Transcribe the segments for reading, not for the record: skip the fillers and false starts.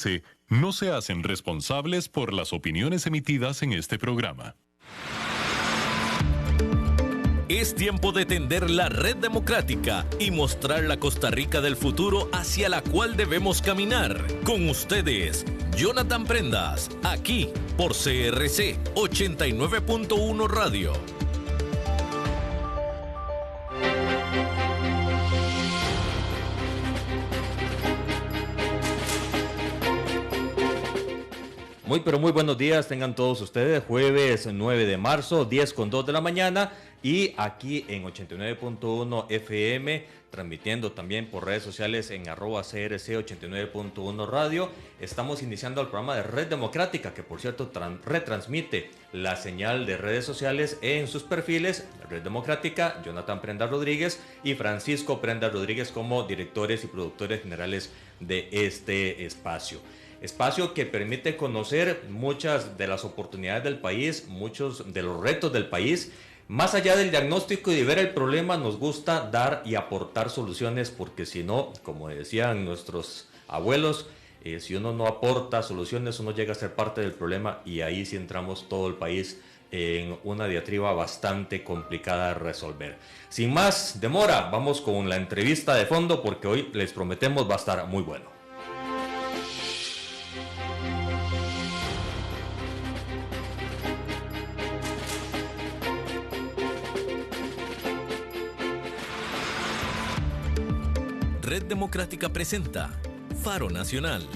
costarricense no se hacen responsables por las opiniones emitidas en este programa. Es tiempo de tender la red democrática y mostrar la Costa Rica del futuro hacia la cual debemos caminar. Con ustedes, Jonathan Prendas, aquí por CRC 89.1 Radio. Muy buenos días tengan todos ustedes, jueves 9 de marzo, 10:02 de la mañana, y aquí en 89.1 FM, transmitiendo también por redes sociales en @CRC 89.1 Radio. Estamos iniciando el programa de Red Democrática, que por cierto retransmite la señal de redes sociales en sus perfiles, Red Democrática, Jonathan Prendas Rodríguez y Francisco Prendas Rodríguez como directores y productores generales de este espacio. Espacio que permite conocer muchas de las oportunidades del país, muchos de los retos del país. Más allá del diagnóstico y de ver el problema, nos gusta dar y aportar soluciones, porque si no, como decían nuestros abuelos, si uno no aporta soluciones, uno llega a ser parte del problema, y ahí sí entramos todo el país en una diatriba bastante complicada de resolver. Sin más demora, vamos con la entrevista de fondo, porque hoy les prometemos va a estar muy bueno. Red Democrática presenta Faro Nacional.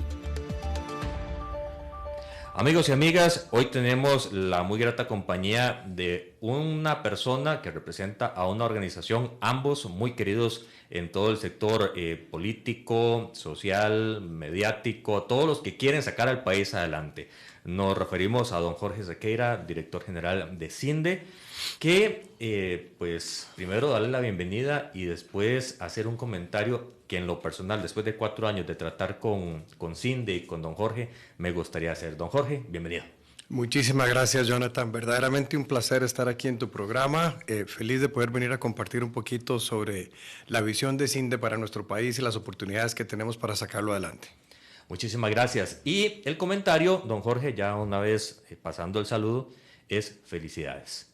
Amigos y amigas, hoy tenemos la muy grata compañía de una persona que representa a una organización, ambos muy queridos en todo el sector político, social, mediático, todos los que quieren sacar al país adelante. Nos referimos a don Jorge Sequeira, director general de CINDE, que pues primero darle la bienvenida y después hacer un comentario que en lo personal, después de 4 años de tratar con CINDE y con don Jorge, me gustaría hacer. Don Jorge, bienvenido. Muchísimas gracias, Jonathan. Verdaderamente un placer estar aquí en tu programa. Feliz de poder venir a compartir un poquito sobre la visión de CINDE para nuestro país y las oportunidades que tenemos para sacarlo adelante. Muchísimas gracias. Y el comentario, don Jorge, ya una vez pasando el saludo, es felicidades.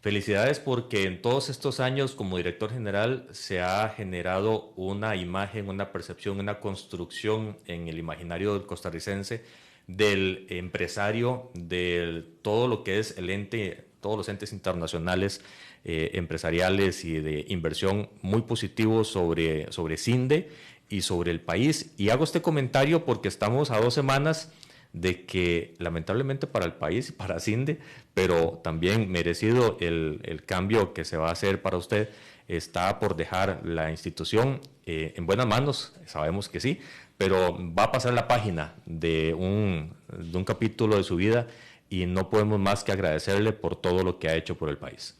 Felicidades porque en todos estos años como director general se ha generado una imagen, una percepción, una construcción en el imaginario del costarricense del empresario, de todo lo que es el ente, todos los entes internacionales empresariales y de inversión muy positivos sobre CINDE y sobre el país. Y hago este comentario porque estamos a 2 semanas de que lamentablemente para el país y para CINDE, pero también merecido el cambio que se va a hacer para usted, está por dejar la institución en buenas manos, sabemos que sí, pero va a pasar la página de un capítulo de su vida, y no podemos más que agradecerle por todo lo que ha hecho por el país.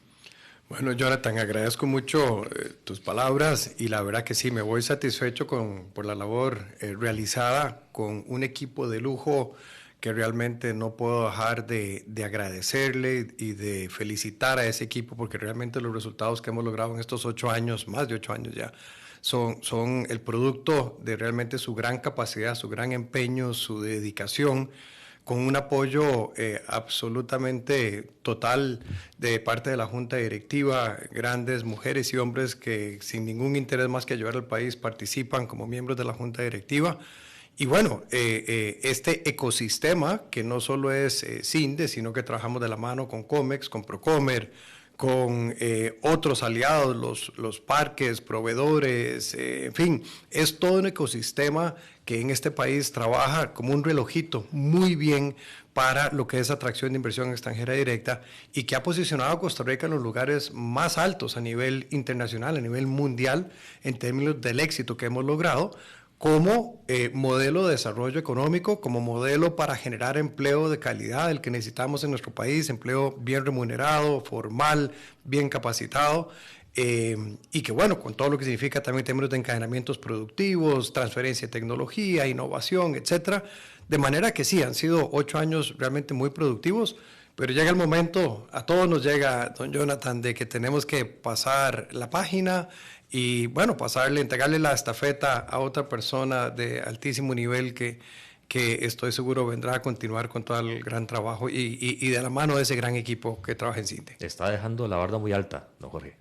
Bueno, Jonathan, agradezco mucho tus palabras, y la verdad que sí, me voy satisfecho por la labor realizada con un equipo de lujo que realmente no puedo dejar de agradecerle y de felicitar a ese equipo, porque realmente los resultados que hemos logrado en estos 8 años, más de 8 años ya, son el producto de realmente su gran capacidad, su gran empeño, su dedicación, con un apoyo absolutamente total de parte de la Junta Directiva, grandes mujeres y hombres que sin ningún interés más que ayudar al país participan como miembros de la Junta Directiva. Y bueno, este ecosistema que no solo es CINDE, sino que trabajamos de la mano con COMEX, con Procomer, con otros aliados, los parques, proveedores, en fin, es todo un ecosistema que en este país trabaja como un relojito muy bien para lo que es atracción de inversión extranjera directa, y que ha posicionado a Costa Rica en los lugares más altos a nivel internacional, a nivel mundial, en términos del éxito que hemos logrado, como modelo de desarrollo económico, como modelo para generar empleo de calidad, el que necesitamos en nuestro país, empleo bien remunerado, formal, bien capacitado, y que bueno, con todo lo que significa también en términos de encadenamientos productivos, transferencia de tecnología, innovación, etcétera. De manera que sí, han sido 8 años realmente muy productivos, pero llega el momento, a todos nos llega, don Jonathan, de que tenemos que pasar la página y bueno, entregarle la estafeta a otra persona de altísimo nivel que que estoy seguro vendrá a continuar con todo el gran trabajo y de la mano de ese gran equipo que trabaja en CINDE. Está dejando la barda muy alta, don Jorge.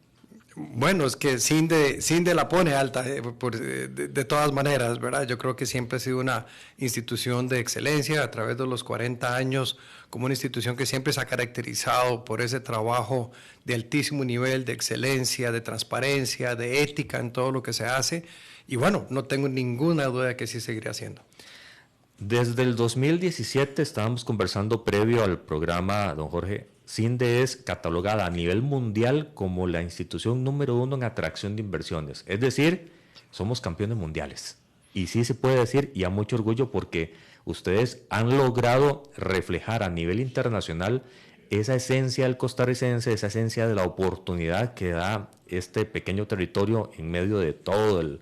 Bueno, es que CINDE la pone alta de todas maneras, ¿verdad? Yo creo que siempre ha sido una institución de excelencia a través de los 40 años, como una institución que siempre se ha caracterizado por ese trabajo de altísimo nivel, de excelencia, de transparencia, de ética en todo lo que se hace. Y bueno, no tengo ninguna duda de que sí seguiré haciendo. Desde el 2017 estábamos conversando previo al programa, don Jorge. CINDE es catalogada a nivel mundial como la institución número 1 en atracción de inversiones. Es decir, somos campeones mundiales. Y sí se puede decir, y a mucho orgullo, porque ustedes han logrado reflejar a nivel internacional esa esencia del costarricense, esa esencia de la oportunidad que da este pequeño territorio en medio de todo el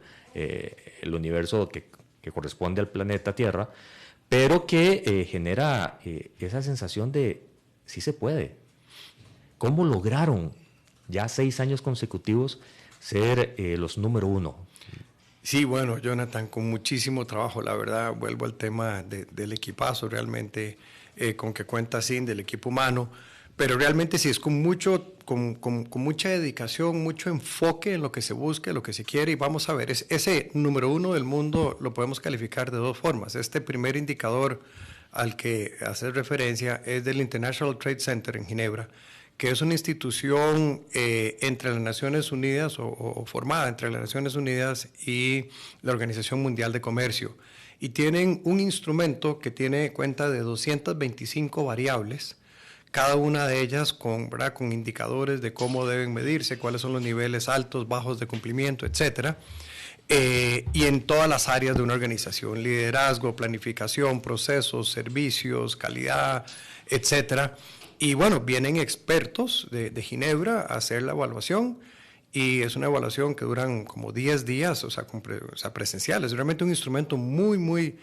universo que corresponde al planeta Tierra, pero que genera esa sensación de sí se puede. ¿Cómo lograron ya 6 años consecutivos ser los número 1? Sí, bueno, Jonathan, con muchísimo trabajo, la verdad, vuelvo al tema del equipazo, realmente con que cuenta CINDE, del equipo humano, pero realmente sí es con mucha dedicación, mucho enfoque en lo que se busca, en lo que se quiere, y vamos a ver, ese número 1 del mundo lo podemos calificar de 2 formas. Este primer indicador al que hace referencia es del International Trade Center en Ginebra, que es una institución entre las Naciones Unidas o formada entre las Naciones Unidas y la Organización Mundial de Comercio. Y tienen un instrumento que tiene cuenta de 225 variables, cada una de ellas con indicadores de cómo deben medirse, cuáles son los niveles altos, bajos de cumplimiento, etcétera. Y en todas las áreas de una organización: liderazgo, planificación, procesos, servicios, calidad, etcétera. Y bueno, vienen expertos de Ginebra a hacer la evaluación, y es una evaluación que duran como 10 días, o sea, presenciales. Es realmente un instrumento muy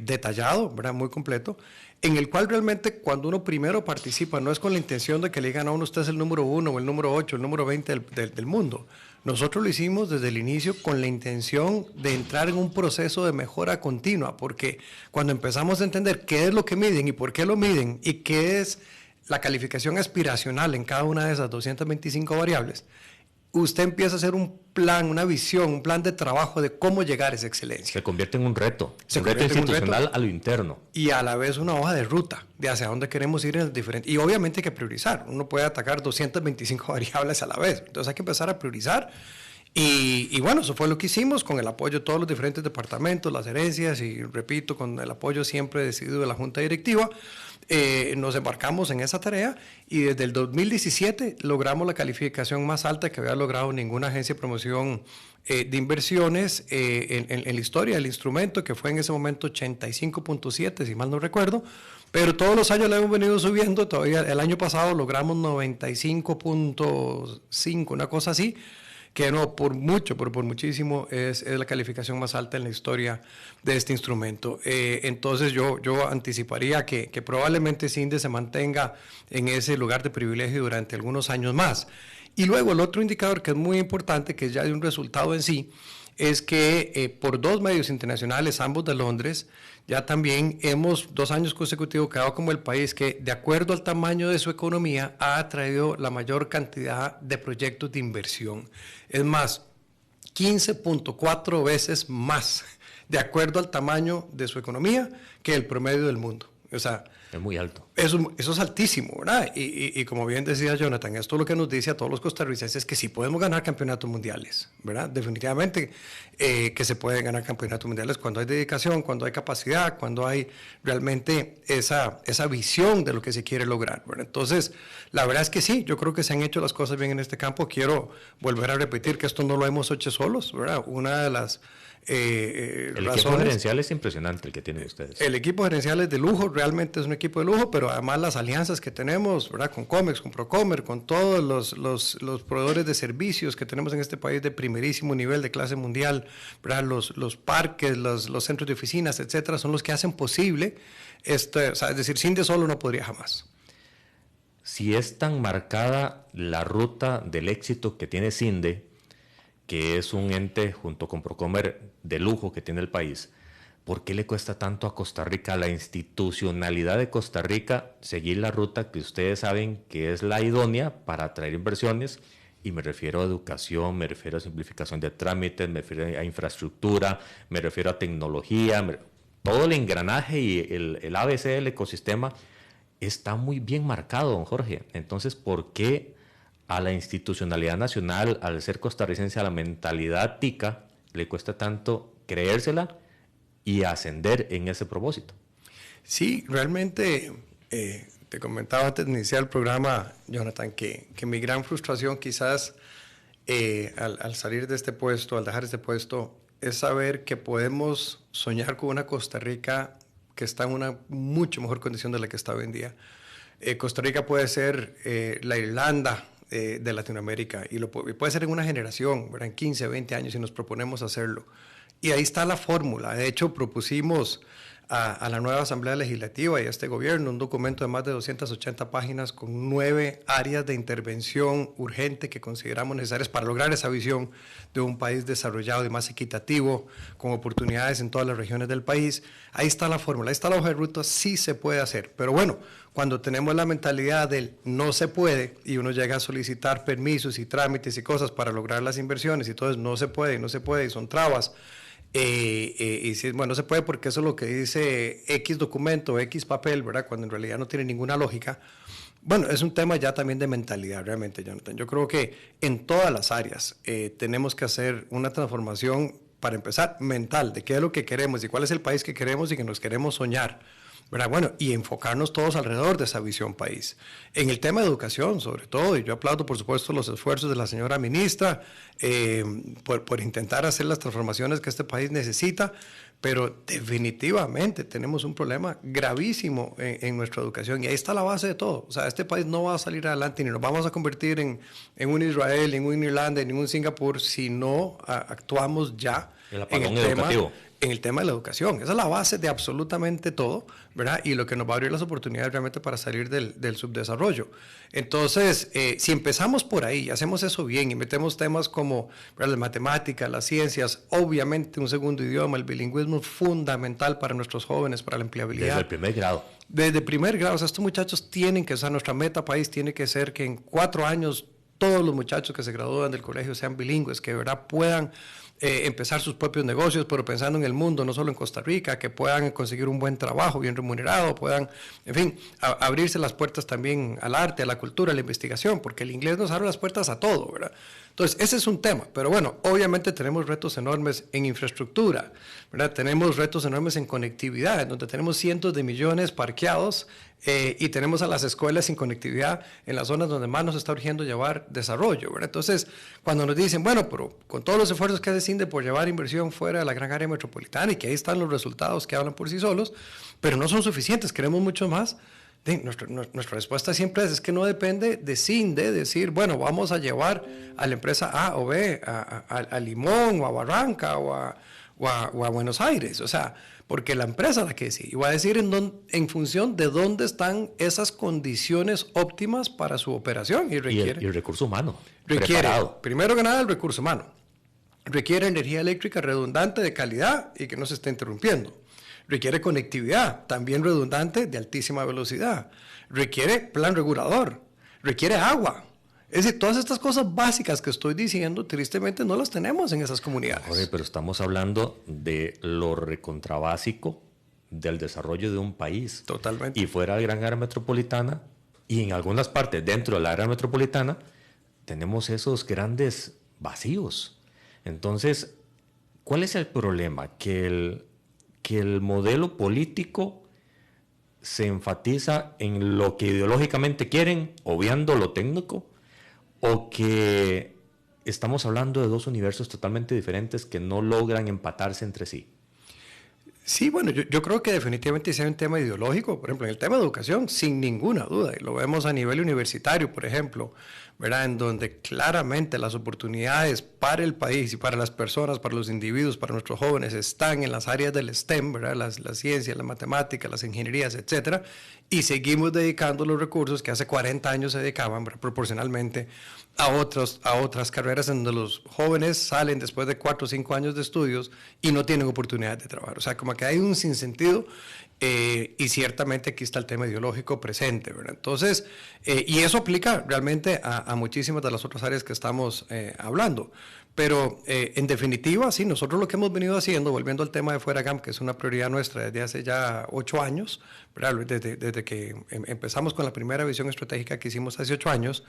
detallado, ¿verdad? Muy completo, en el cual realmente cuando uno primero participa no es con la intención de que le digan a uno usted es el número 1 o el número 8, el número 20 del mundo. Nosotros lo hicimos desde el inicio con la intención de entrar en un proceso de mejora continua, porque cuando empezamos a entender qué es lo que miden y por qué lo miden y qué es la calificación aspiracional en cada una de esas 225 variables, usted empieza a hacer un plan, una visión, un plan de trabajo de cómo llegar a esa excelencia. Se convierte en un reto, un reto institucional a lo interno. Y a la vez una hoja de ruta de hacia dónde queremos ir en el diferente. Y obviamente hay que priorizar. Uno puede atacar 225 variables a la vez. Entonces hay que empezar a priorizar. Y bueno, eso fue lo que hicimos con el apoyo de todos los diferentes departamentos, las gerencias y, repito, con el apoyo siempre decidido de la Junta Directiva. Nos embarcamos en esa tarea y desde el 2017 logramos la calificación más alta que había logrado ninguna agencia de promoción de inversiones en la historia del instrumento, que fue en ese momento 85.7, si mal no recuerdo, pero todos los años la hemos venido subiendo. Todavía el año pasado logramos 95.5, una cosa así, que no, por muchísimo, es la calificación más alta en la historia de este instrumento. Entonces yo anticiparía que probablemente CINDE se mantenga en ese lugar de privilegio durante algunos años más. Y luego el otro indicador que es muy importante, que es ya de un resultado en sí, es que por 2 medios internacionales, ambos de Londres, ya también hemos 2 años consecutivos quedado como el país que, de acuerdo al tamaño de su economía, ha atraído la mayor cantidad de proyectos de inversión. Es más, 15.4 veces más, de acuerdo al tamaño de su economía, que el promedio del mundo. O sea, es muy alto. Eso es altísimo, ¿verdad? Y como bien decía Jonathan, esto es lo que nos dice a todos los costarricenses, que sí podemos ganar campeonatos mundiales, ¿verdad? Definitivamente que se pueden ganar campeonatos mundiales cuando hay dedicación, cuando hay capacidad, cuando hay realmente esa visión de lo que se quiere lograr, ¿verdad? Entonces, la verdad es que sí, yo creo que se han hecho las cosas bien en este campo. Quiero volver a repetir que esto no lo hemos hecho solos, ¿verdad? Una de las el equipo gerencial es impresionante el que tienen ustedes. El equipo gerencial es de lujo, realmente es un equipo de lujo, pero además las alianzas que tenemos, ¿verdad? Con Comex, con Procomer, con todos los proveedores de servicios que tenemos en este país de primerísimo nivel, de clase mundial, ¿verdad? Los parques, los centros de oficinas, etcétera, son los que hacen posible esto. O sea, es decir, CINDE solo no podría jamás. Si es tan marcada la ruta del éxito que tiene CINDE, que es un ente junto con Procomer de lujo que tiene el país, ¿por qué le cuesta tanto a Costa Rica, a la institucionalidad de Costa Rica, seguir la ruta que ustedes saben que es la idónea para atraer inversiones? Y me refiero a educación, me refiero a simplificación de trámites, me refiero a infraestructura, me refiero a tecnología, todo el engranaje y el ABC del ecosistema está muy bien marcado, don Jorge. Entonces, ¿por qué a la institucionalidad nacional, al ser costarricense, a la mentalidad tica, le cuesta tanto creérsela y ascender en ese propósito? Sí, realmente, te comentaba antes de iniciar el programa, Jonathan, que mi gran frustración quizás al salir de este puesto, al dejar este puesto, es saber que podemos soñar con una Costa Rica que está en una mucho mejor condición de la que está hoy en día. Costa Rica puede ser la Irlanda de Latinoamérica y puede ser en una generación, ¿verdad? En 15, 20 años, si nos proponemos hacerlo. Y ahí está la fórmula. De hecho, propusimos a la nueva Asamblea Legislativa y a este gobierno un documento de más de 280 páginas con 9 áreas de intervención urgente que consideramos necesarias para lograr esa visión de un país desarrollado y más equitativo, con oportunidades en todas las regiones del país. Ahí está la fórmula, ahí está la hoja de ruta, sí se puede hacer. Pero bueno, cuando tenemos la mentalidad del no se puede y uno llega a solicitar permisos y trámites y cosas para lograr las inversiones y entonces no se puede y son trabas. Y si, bueno, no se puede porque eso es lo que dice X documento, X papel, ¿verdad? Cuando en realidad no tiene ninguna lógica. Bueno, es un tema ya también de mentalidad, realmente, Jonathan. Yo creo que en todas las áreas tenemos que hacer una transformación, para empezar, mental, de qué es lo que queremos y cuál es el país que queremos y que nos queremos soñar, ¿verdad? Bueno, y enfocarnos todos alrededor de esa visión país. En el tema de educación, sobre todo, y yo aplaudo, por supuesto, los esfuerzos de la señora ministra por intentar hacer las transformaciones que este país necesita, pero definitivamente tenemos un problema gravísimo en nuestra educación y ahí está la base de todo. O sea, este país no va a salir adelante ni nos vamos a convertir en un Israel, en un Irlanda, en un Singapur si no actuamos ya en el tema de la educación. Esa es la base de absolutamente todo, ¿verdad? Y lo que nos va a abrir las oportunidades realmente para salir del subdesarrollo. Entonces, si empezamos por ahí, hacemos eso bien y metemos temas como, ¿verdad?, las matemáticas, las ciencias, obviamente un segundo idioma, el bilingüismo es fundamental para nuestros jóvenes, para la empleabilidad. Desde el primer grado. Desde primer grado, o sea, estos muchachos tienen que, o sea, nuestra meta país tiene que ser que en 4 años todos los muchachos que se gradúan del colegio sean bilingües, que de verdad puedan empezar sus propios negocios, pero pensando en el mundo, no solo en Costa Rica, que puedan conseguir un buen trabajo bien remunerado, puedan, en fin, abrirse las puertas también al arte, a la cultura, a la investigación, porque el inglés nos abre las puertas a todo, ¿verdad? Entonces, ese es un tema, pero bueno, obviamente tenemos retos enormes en infraestructura, ¿verdad? Tenemos retos enormes en conectividad, en donde tenemos cientos de millones parqueados y tenemos a las escuelas sin conectividad en las zonas donde más nos está urgiendo llevar desarrollo, ¿verdad? Entonces, cuando nos dicen, bueno, pero con todos los esfuerzos que hace CINDE por llevar inversión fuera de la gran área metropolitana y que ahí están los resultados que hablan por sí solos, pero no son suficientes, queremos mucho más. Nuestra respuesta siempre es que no depende de CINDE decir, bueno, vamos a llevar a la empresa A o B a Limón o a Barranca o a Buenos Aires, o sea, porque la empresa es la que sí, y va a decir en función de dónde están esas condiciones óptimas para su operación. Y requiere y el recurso humano. Requiere, preparado. Primero que nada, el recurso humano. Requiere energía eléctrica redundante, de calidad y que no se esté interrumpiendo. Requiere conectividad, también redundante, de altísima velocidad. Requiere plan regulador. Requiere agua. Es decir, todas estas cosas básicas que estoy diciendo, tristemente no las tenemos en esas comunidades. Jorge, pero estamos hablando de lo recontrabásico del desarrollo de un país. Totalmente. Y fuera de la gran área metropolitana, y en algunas partes dentro de la área metropolitana, tenemos esos grandes vacíos. Entonces, ¿cuál es el problema? Que el modelo político se enfatiza en lo que ideológicamente quieren, obviando lo técnico, o que estamos hablando de dos universos totalmente diferentes que no logran empatarse entre sí. Sí, bueno, yo creo que definitivamente sí hay un tema ideológico, por ejemplo, en el tema de educación, sin ninguna duda, y lo vemos a nivel universitario, por ejemplo, ¿verdad? En donde claramente las oportunidades para el país y para las personas, para los individuos, para nuestros jóvenes, están en las áreas del STEM, ¿verdad? Las ciencias, las matemáticas, las ingenierías, etcétera, y seguimos dedicando los recursos que hace 40 años se dedicaban, ¿verdad?, proporcionalmente a otras carreras en donde los jóvenes salen después de 4 o 5 años de estudios y no tienen oportunidad de trabajar. O sea, como forma que hay un sinsentido. Y ciertamente aquí está el tema ideológico presente, ¿verdad? Entonces, y eso aplica realmente a muchísimas de las otras áreas que estamos hablando. Pero en definitiva, sí, nosotros lo que hemos venido haciendo, volviendo al tema de Fuera GAM, que es una prioridad nuestra desde hace ya 8 años, ¿verdad? Desde que empezamos con la primera visión estratégica que hicimos hace 8 años,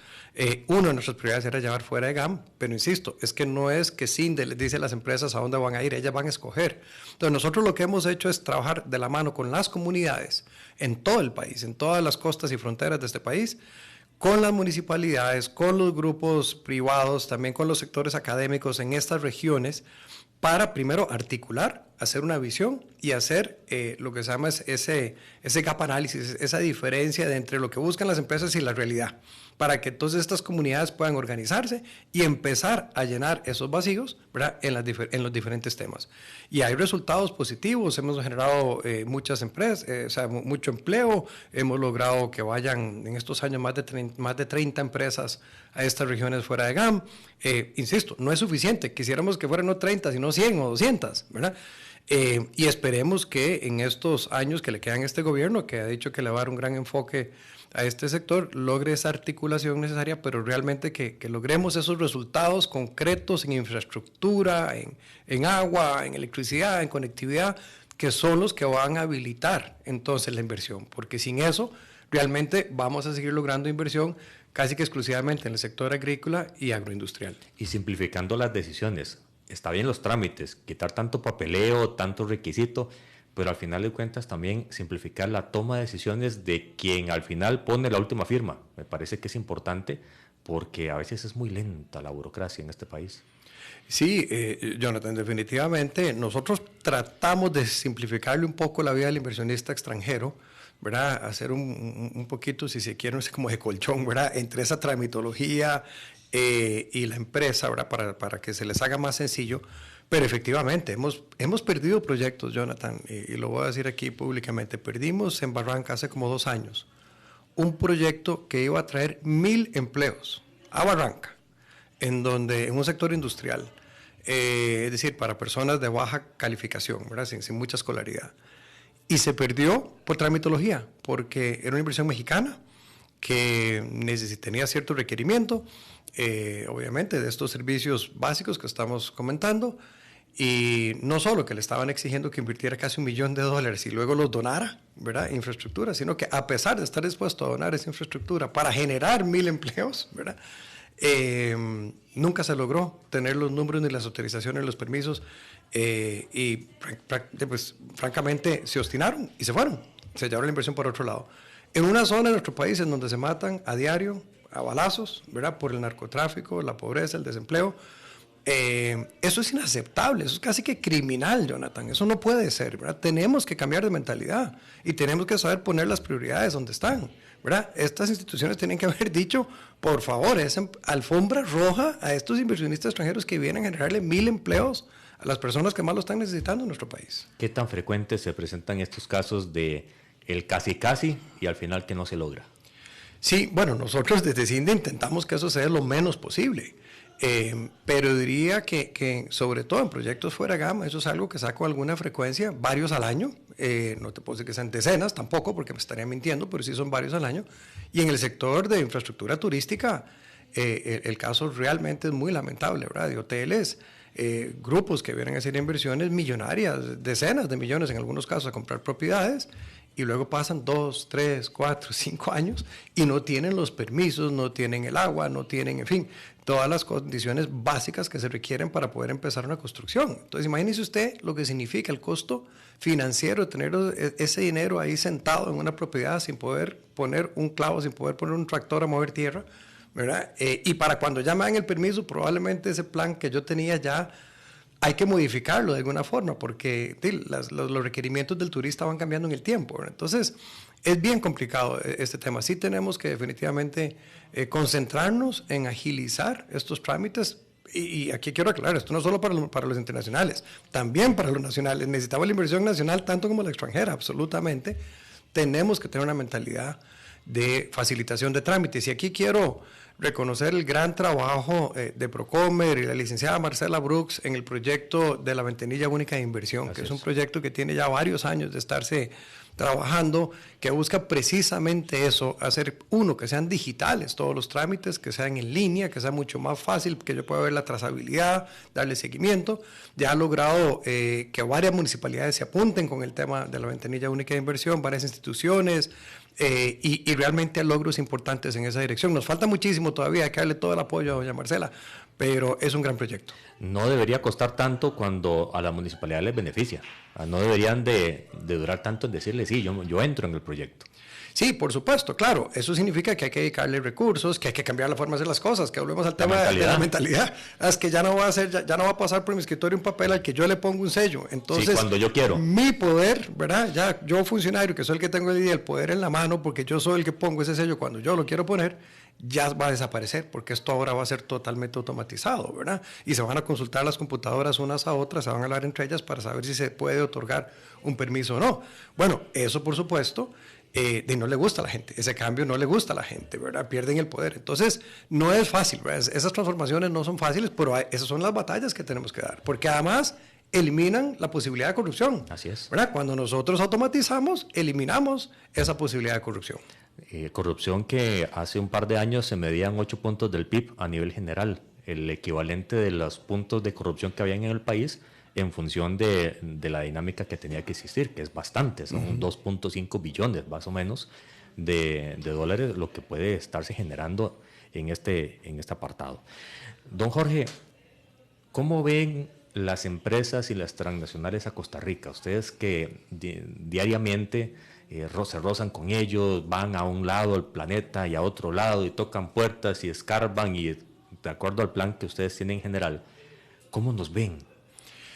una de nuestras prioridades era llevar Fuera de GAM, pero insisto, es que no es que CINDE les dice a las empresas a dónde van a ir, ellas van a escoger. Entonces nosotros lo que hemos hecho es trabajar de la mano con las comunidades en todo el país, en todas las costas y fronteras de este país, con las municipalidades, con los grupos privados, también con los sectores académicos en estas regiones, para primero articular, hacer una visión y hacer lo que se llama ese gap análisis, esa diferencia entre lo que buscan las empresas y la realidad, para que entonces estas comunidades puedan organizarse y empezar a llenar esos vacíos, ¿verdad? En los diferentes temas. Y hay resultados positivos, hemos generado muchas empresas, o sea, mucho empleo, hemos logrado que vayan en estos años más de 30 empresas a estas regiones fuera de GAM. Insisto, no es suficiente, quisiéramos que fueran no 30, sino 100 o 200, ¿verdad? Y esperemos que en estos años que le quedan a este gobierno, que ha dicho que le va a dar un gran enfoque a este sector, logre esa articulación necesaria, pero realmente que logremos esos resultados concretos en infraestructura, en agua, en electricidad, en conectividad, que son los que van a habilitar entonces la inversión, porque sin eso realmente vamos a seguir logrando inversión casi que exclusivamente en el sector agrícola y agroindustrial. Y simplificando las decisiones. Está bien los trámites, quitar tanto papeleo, tanto requisito, pero al final de cuentas también simplificar la toma de decisiones de quien al final pone la última firma. Me parece que es importante porque a veces es muy lenta la burocracia en este país. Sí, Jonathan, definitivamente nosotros tratamos de simplificarle un poco la vida del inversionista extranjero, ¿verdad? Hacer un poquito, si se quiere, como de colchón, ¿verdad? Entre esa tramitología y la empresa, ¿verdad? Para que se les haga más sencillo. Pero efectivamente, hemos perdido proyectos, Jonathan, y lo voy a decir aquí públicamente. Perdimos en Barranca hace como 2 años un proyecto que iba a traer 1,000 empleos a Barranca, en un sector industrial, es decir, para personas de baja calificación, ¿verdad? Sin mucha escolaridad. Y se perdió por tramitología, porque era una inversión mexicana que tenía cierto requerimiento, obviamente, de estos servicios básicos que estamos comentando, y no solo que le estaban exigiendo que invirtiera casi $1 millón y luego los donara, ¿verdad? Infraestructura, sino que a pesar de estar dispuesto a donar esa infraestructura para generar 1,000 empleos, ¿verdad? Nunca se logró tener los números ni las autorizaciones, los permisos, y pues, francamente se obstinaron y se fueron, se llevaron la inversión por otro lado. En una zona de nuestro país en donde se matan a diario, a balazos, ¿verdad? Por el narcotráfico, la pobreza, el desempleo. Eso es inaceptable, eso es casi que criminal, Jonathan, eso no puede ser, ¿verdad? Tenemos que cambiar de mentalidad y tenemos que saber poner las prioridades donde están, ¿verdad? Estas instituciones tienen que haber dicho, por favor, es alfombra roja a estos inversionistas extranjeros que vienen a generarle 1,000 empleos a las personas que más lo están necesitando en nuestro país. ¿Qué tan frecuentes se presentan estos casos de el casi y al final que no se logra? Sí, bueno, nosotros desde CINDE intentamos que eso sea lo menos posible. Pero diría que sobre todo en proyectos fuera gama, eso es algo que saco alguna frecuencia, varios al año, no te puedo decir que sean decenas tampoco porque me estaría mintiendo, pero sí son varios al año. Y en el sector de infraestructura turística, el caso realmente es muy lamentable, ¿verdad? De hoteles, grupos que vienen a hacer inversiones millonarias, decenas de millones en algunos casos a comprar propiedades, y luego pasan 2, 3, 4, 5 años y no tienen los permisos, no tienen el agua, no tienen, en fin, todas las condiciones básicas que se requieren para poder empezar una construcción. Entonces, imagínese usted lo que significa el costo financiero de tener ese dinero ahí sentado en una propiedad sin poder poner un clavo, sin poder poner un tractor a mover tierra, ¿verdad? Y para cuando ya me dan el permiso, probablemente ese plan que yo tenía ya hay que modificarlo de alguna forma porque los requerimientos del turista van cambiando en el tiempo, ¿verdad? Entonces, es bien complicado este tema. Sí tenemos que definitivamente concentrarnos en agilizar estos trámites. Y aquí quiero aclarar, esto no solo para los internacionales, también para los nacionales. Necesitamos la inversión nacional tanto como la extranjera, absolutamente. Tenemos que tener una mentalidad de facilitación de trámites. Y aquí quiero reconocer el gran trabajo de Procomer y la licenciada Marcela Brooks en el proyecto de la ventanilla única de inversión, que es un proyecto que tiene ya varios años de estarse trabajando, que busca precisamente eso, hacer que sean digitales todos los trámites, que sean en línea, que sea mucho más fácil, que yo pueda ver la trazabilidad, darle seguimiento. Ya ha logrado que varias municipalidades se apunten con el tema de la ventanilla única de inversión, varias instituciones, y realmente hay logros importantes en esa dirección. Nos falta muchísimo todavía, hay que darle todo el apoyo a doña Marcela, pero es un gran proyecto. No debería costar tanto cuando a la municipalidad les beneficia. No deberían de durar tanto en decirle, sí, yo entro en el proyecto. Sí, por supuesto, claro. Eso significa que hay que dedicarle recursos, que hay que cambiar la forma de hacer las cosas, que volvemos al tema de la mentalidad. Es que ya no va a pasar por mi escritorio un papel al que yo le pongo un sello. Entonces, sí, cuando yo quiero. Mi poder, ¿verdad? Ya yo funcionario, que soy el que tengo el poder en la mano, porque yo soy el que pongo ese sello cuando yo lo quiero poner, ya va a desaparecer, porque esto ahora va a ser totalmente automatizado, ¿verdad? Y se van a consultar las computadoras unas a otras, se van a hablar entre ellas para saber si se puede otorgar un permiso o no. Bueno, eso por supuesto, no le gusta a la gente, ese cambio no le gusta a la gente, ¿verdad? Pierden el poder. Entonces, no es fácil, ¿verdad? Esas transformaciones no son fáciles, pero esas son las batallas que tenemos que dar, porque además eliminan la posibilidad de corrupción. Así es. ¿Verdad? Cuando nosotros automatizamos, eliminamos esa posibilidad de corrupción. Corrupción que hace un par de años se medían 8 puntos del PIB a nivel general, el equivalente de los puntos de corrupción que habían en el país en función de la dinámica que tenía que existir, que es bastante, son 2.5 billones más o menos de dólares lo que puede estarse generando en este apartado. Don Jorge, ¿cómo ven las empresas y las transnacionales a Costa Rica? Ustedes que diariamente se rozan con ellos, van a un lado del planeta y a otro lado y tocan puertas y escarban y de acuerdo al plan que ustedes tienen en general, ¿cómo nos ven?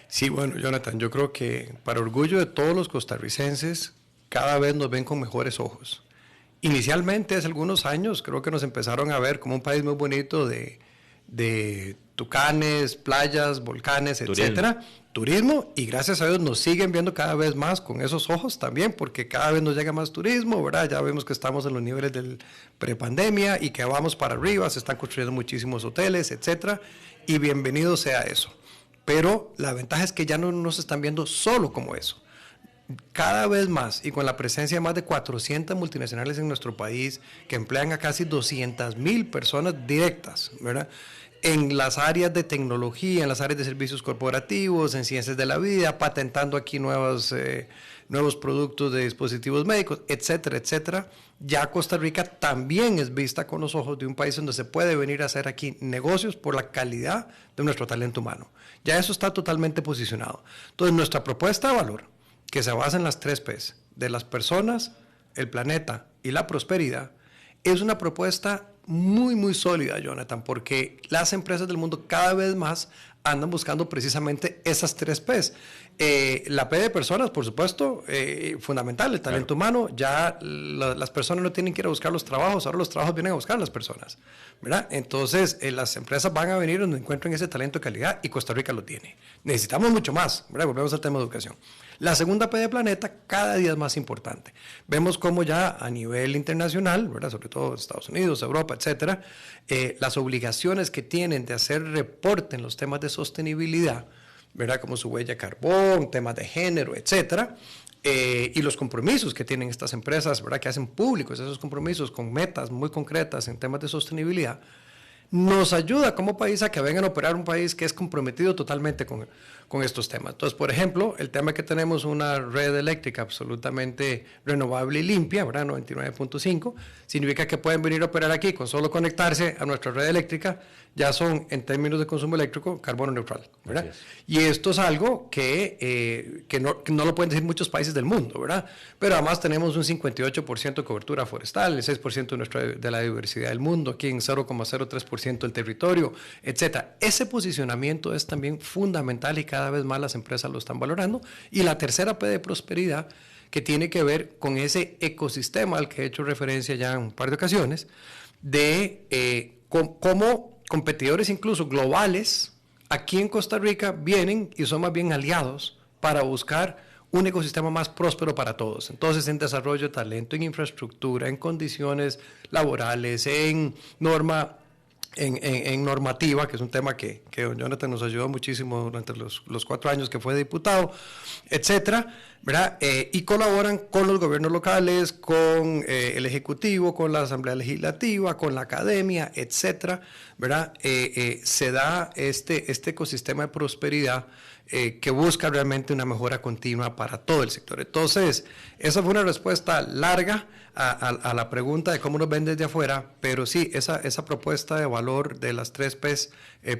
Sí, bueno, Jonathan, yo creo que para orgullo de todos los costarricenses, cada vez nos ven con mejores ojos. Inicialmente, hace algunos años, creo que nos empezaron a ver como un país muy bonito de tucanes, playas, volcanes, etcétera, turismo, y gracias a Dios nos siguen viendo cada vez más con esos ojos también, porque cada vez nos llega más turismo, ¿verdad? Ya vemos que estamos en los niveles del prepandemia y que vamos para arriba, se están construyendo muchísimos hoteles, etcétera, y bienvenido sea eso. Pero la ventaja es que ya no nos están viendo solo como eso. Cada vez más, y con la presencia de más de 400 multinacionales en nuestro país, que emplean a casi 200,000 personas directas, ¿verdad? En las áreas de tecnología, en las áreas de servicios corporativos, en ciencias de la vida, patentando aquí nuevos productos de dispositivos médicos, etcétera, etcétera. Ya Costa Rica también es vista con los ojos de un país donde se puede venir a hacer aquí negocios por la calidad de nuestro talento humano. Ya eso está totalmente posicionado. Entonces, nuestra propuesta de valor, que se basa en las 3 P's, de las personas, el planeta y la prosperidad, es una propuesta muy, muy sólida, Jonathan, porque las empresas del mundo cada vez más andan buscando precisamente esas 3 P's. La P de personas, por supuesto, fundamental, el talento humano. Ya las personas no tienen que ir a buscar los trabajos, ahora los trabajos vienen a buscar a las personas, ¿verdad? Entonces, las empresas van a venir donde encuentren ese talento de calidad y Costa Rica lo tiene. Necesitamos mucho más, ¿verdad? Volvemos al tema de educación. La segunda P de planeta cada día es más importante. Vemos cómo ya a nivel internacional, ¿verdad? Sobre todo Estados Unidos, Europa, etcétera, las obligaciones que tienen de hacer reporte en los temas de sostenibilidad, ¿verdad? Como su huella de carbón, temas de género, etcétera, y los compromisos que tienen estas empresas, ¿verdad? Que hacen públicos esos compromisos con metas muy concretas en temas de sostenibilidad, nos ayuda como país a que vengan a operar un país que es comprometido totalmente con estos temas. Entonces, por ejemplo, el tema que tenemos una red eléctrica absolutamente renovable y limpia, ¿verdad? 99.5, significa que pueden venir a operar aquí con solo conectarse a nuestra red eléctrica, ya son en términos de consumo eléctrico carbono neutral, ¿verdad? Y esto es algo que no lo pueden decir muchos países del mundo, ¿verdad? Pero además tenemos un 58% de cobertura forestal, el 6% de la diversidad del mundo, aquí en 0,03% del territorio, etcétera. Ese posicionamiento es también fundamental y cada vez más las empresas lo están valorando. Y la tercera P de prosperidad, que tiene que ver con ese ecosistema al que he hecho referencia ya en un par de ocasiones, de cómo competidores incluso globales aquí en Costa Rica vienen y son más bien aliados para buscar un ecosistema más próspero para todos. Entonces, en desarrollo de talento, en infraestructura, en condiciones laborales, en norma en normativa, que es un tema que don Jonathan nos ayudó muchísimo durante los 4 años que fue diputado, etcétera, ¿verdad? Y colaboran con los gobiernos locales, con el Ejecutivo, con la Asamblea Legislativa, con la academia, etcétera, ¿verdad? Se da este ecosistema de prosperidad que busca realmente una mejora continua para todo el sector. Entonces, esa fue una respuesta larga a la pregunta de cómo nos ven desde afuera, pero sí, esa propuesta de valor de las 3 P's,